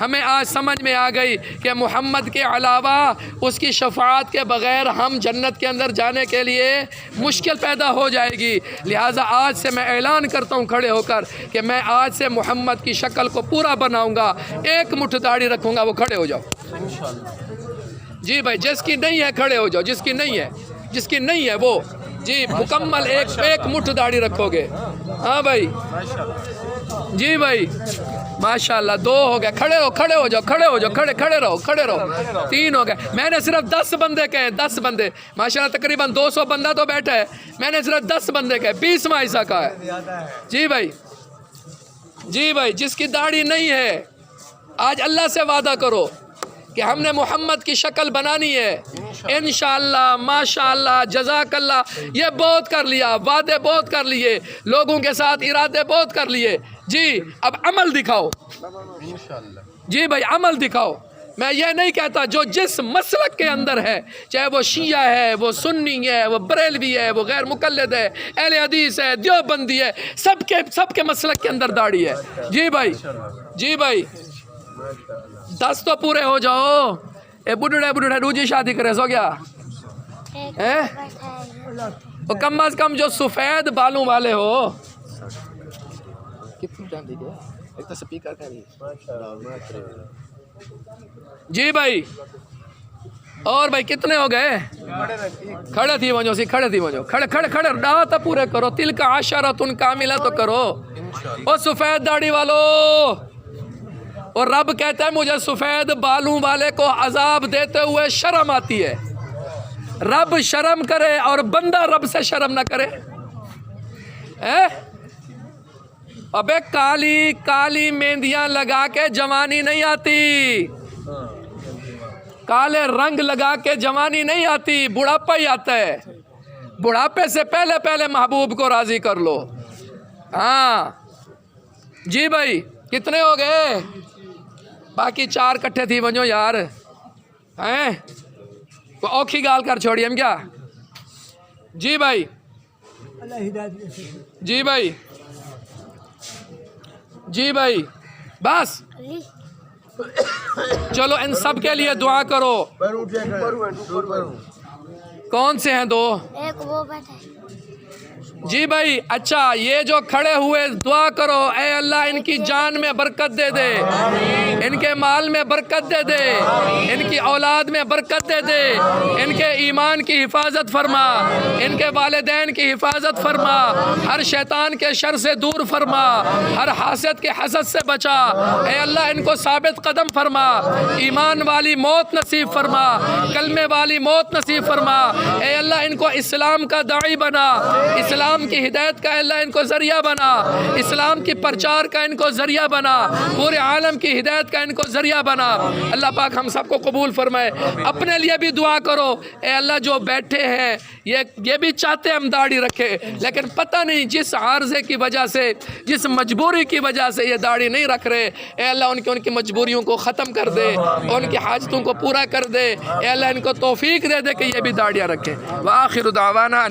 ہمیں آج سمجھ میں آ گئی کہ محمد کے علاوہ اس کی شفاعت کے بغیر ہم جنت کے اندر جانے کے لیے مشکل پیدا ہو جائے گی. لہٰذا آج سے میں اعلان کرتا ہوں کھڑے ہو کر کہ میں آج سے محمد کی شکل کو پورا بناؤں گا. ایک مٹھ داڑھی رکھوں گا. وہ کھڑے ہو جاؤ. جی بھائی، جس کی نہیں ہے کھڑے ہو جاؤ. جس کی نہیں ہے وہ جی مکمل ایک مٹھ داڑھی رکھو گے. ہاں بھائی. جی بھائی ماشاءاللہ. 2 ہو گئے. کھڑے ہو جاؤ. کھڑے رہو. 3 ہو گئے. میں نے صرف 10 بندے کہے. 10 بندے ماشاءاللہ. تقریباً 200 بندہ تو بیٹھا ہے. میں نے صرف 10 بندے کہے. 20واں حصہ کا ہے. جی بھائی جس کی داڑھی نہیں ہے آج اللہ سے وعدہ کرو کہ ہم نے محمد کی شکل بنانی ہے. انشاءاللہ ماشاءاللہ جزاک اللہ. یہ بہت کر لیا، وعدے بہت کر لیے، لوگوں کے ساتھ ارادے بہت کر لیے. جی اب عمل دکھاؤ. جی بھائی عمل دکھاؤ. میں یہ نہیں کہتا جو جس مسلک کے اندر ہے، چاہے وہ شیعہ ہے، وہ سنی ہے، وہ بریلوی ہے، وہ غیر مقلد ہے، اہل حدیث ہے، دیوبندی ہے، سب کے مسلک کے اندر داڑھی ہے. جی بھائی 10 تو پورے ہو جاؤ. اے بڈھڑے دوجی شادی کرے سو گیا. وہ کم از کم جو سفید بالوں والے ہو. جی بھائی اور بھائی کتنے ہو گئے؟ کھڑے تھی کھڑے ڈا تو پورے کرو. تلک عشرۃ کاملہ تو کرو. او سفید داڑھی والو. اور رب کہتا ہے مجھے سفید بالوں والے کو عذاب دیتے ہوئے شرم آتی ہے. رب شرم کرے اور بندہ رب سے شرم نہ کرے. ابے کالی مہندیاں لگا کے جوانی نہیں آتی. کالے رنگ لگا کے جوانی نہیں آتی. بڑھاپا ہی آتا ہے. بڑھاپے سے پہلے محبوب کو راضی کر لو. ہاں جی بھائی کتنے ہو گئے؟ باقی 4 کٹھے تھی ونجو یار. ہیں کوئی اوکھی گال کر چھوڑی ہم کیا. جی بھائی جی بھائی بس چلو ان سب کے لیے دعا کرو. کون سے ہیں 2؟ ایک وہ بیٹھے. جی بھائی اچھا یہ جو کھڑے ہوئے دعا کرو اے اللہ ان کی جان میں برکت دے دے، ان کے مال میں برکت دے دے، ان کی اولاد میں برکت دے دے، ان کے ایمان کی حفاظت فرما، ان کے والدین کی حفاظت فرما، ہر شیطان کے شر سے دور فرما، ہر حاسد کے حسد سے بچا. اے اللہ ان کو ثابت قدم فرما، ایمان والی موت نصیب فرما، کلمے والی موت نصیب فرما. اے اللہ ان کو اسلام کا داعی بنا، اسلام کی ہدایت کا اللہ ان کو ذریعہ بنا، اسلام کی پرچار کا ان کو ذریعہ بنا، پورے عالم کی ہدایت کا ان کو ذریعہ بنا. اللہ پاک ہم سب کو قبول فرمائے. اپنے لیے بھی دعا کرو اے اللہ جو بیٹھے ہیں یہ بھی چاہتے ہم داڑھی رکھے لیکن پتہ نہیں جس عارضے کی وجہ سے، جس مجبوری کی وجہ سے یہ داڑھی نہیں رکھ رہے. اے اللہ ان کی مجبوریوں کو ختم کر دے، ان کی حاجتوں کو پورا کر دے. اے اللہ ان کو توفیق دے دے کہ یہ بھی داڑیاں رکھیں. وآخر دعوانا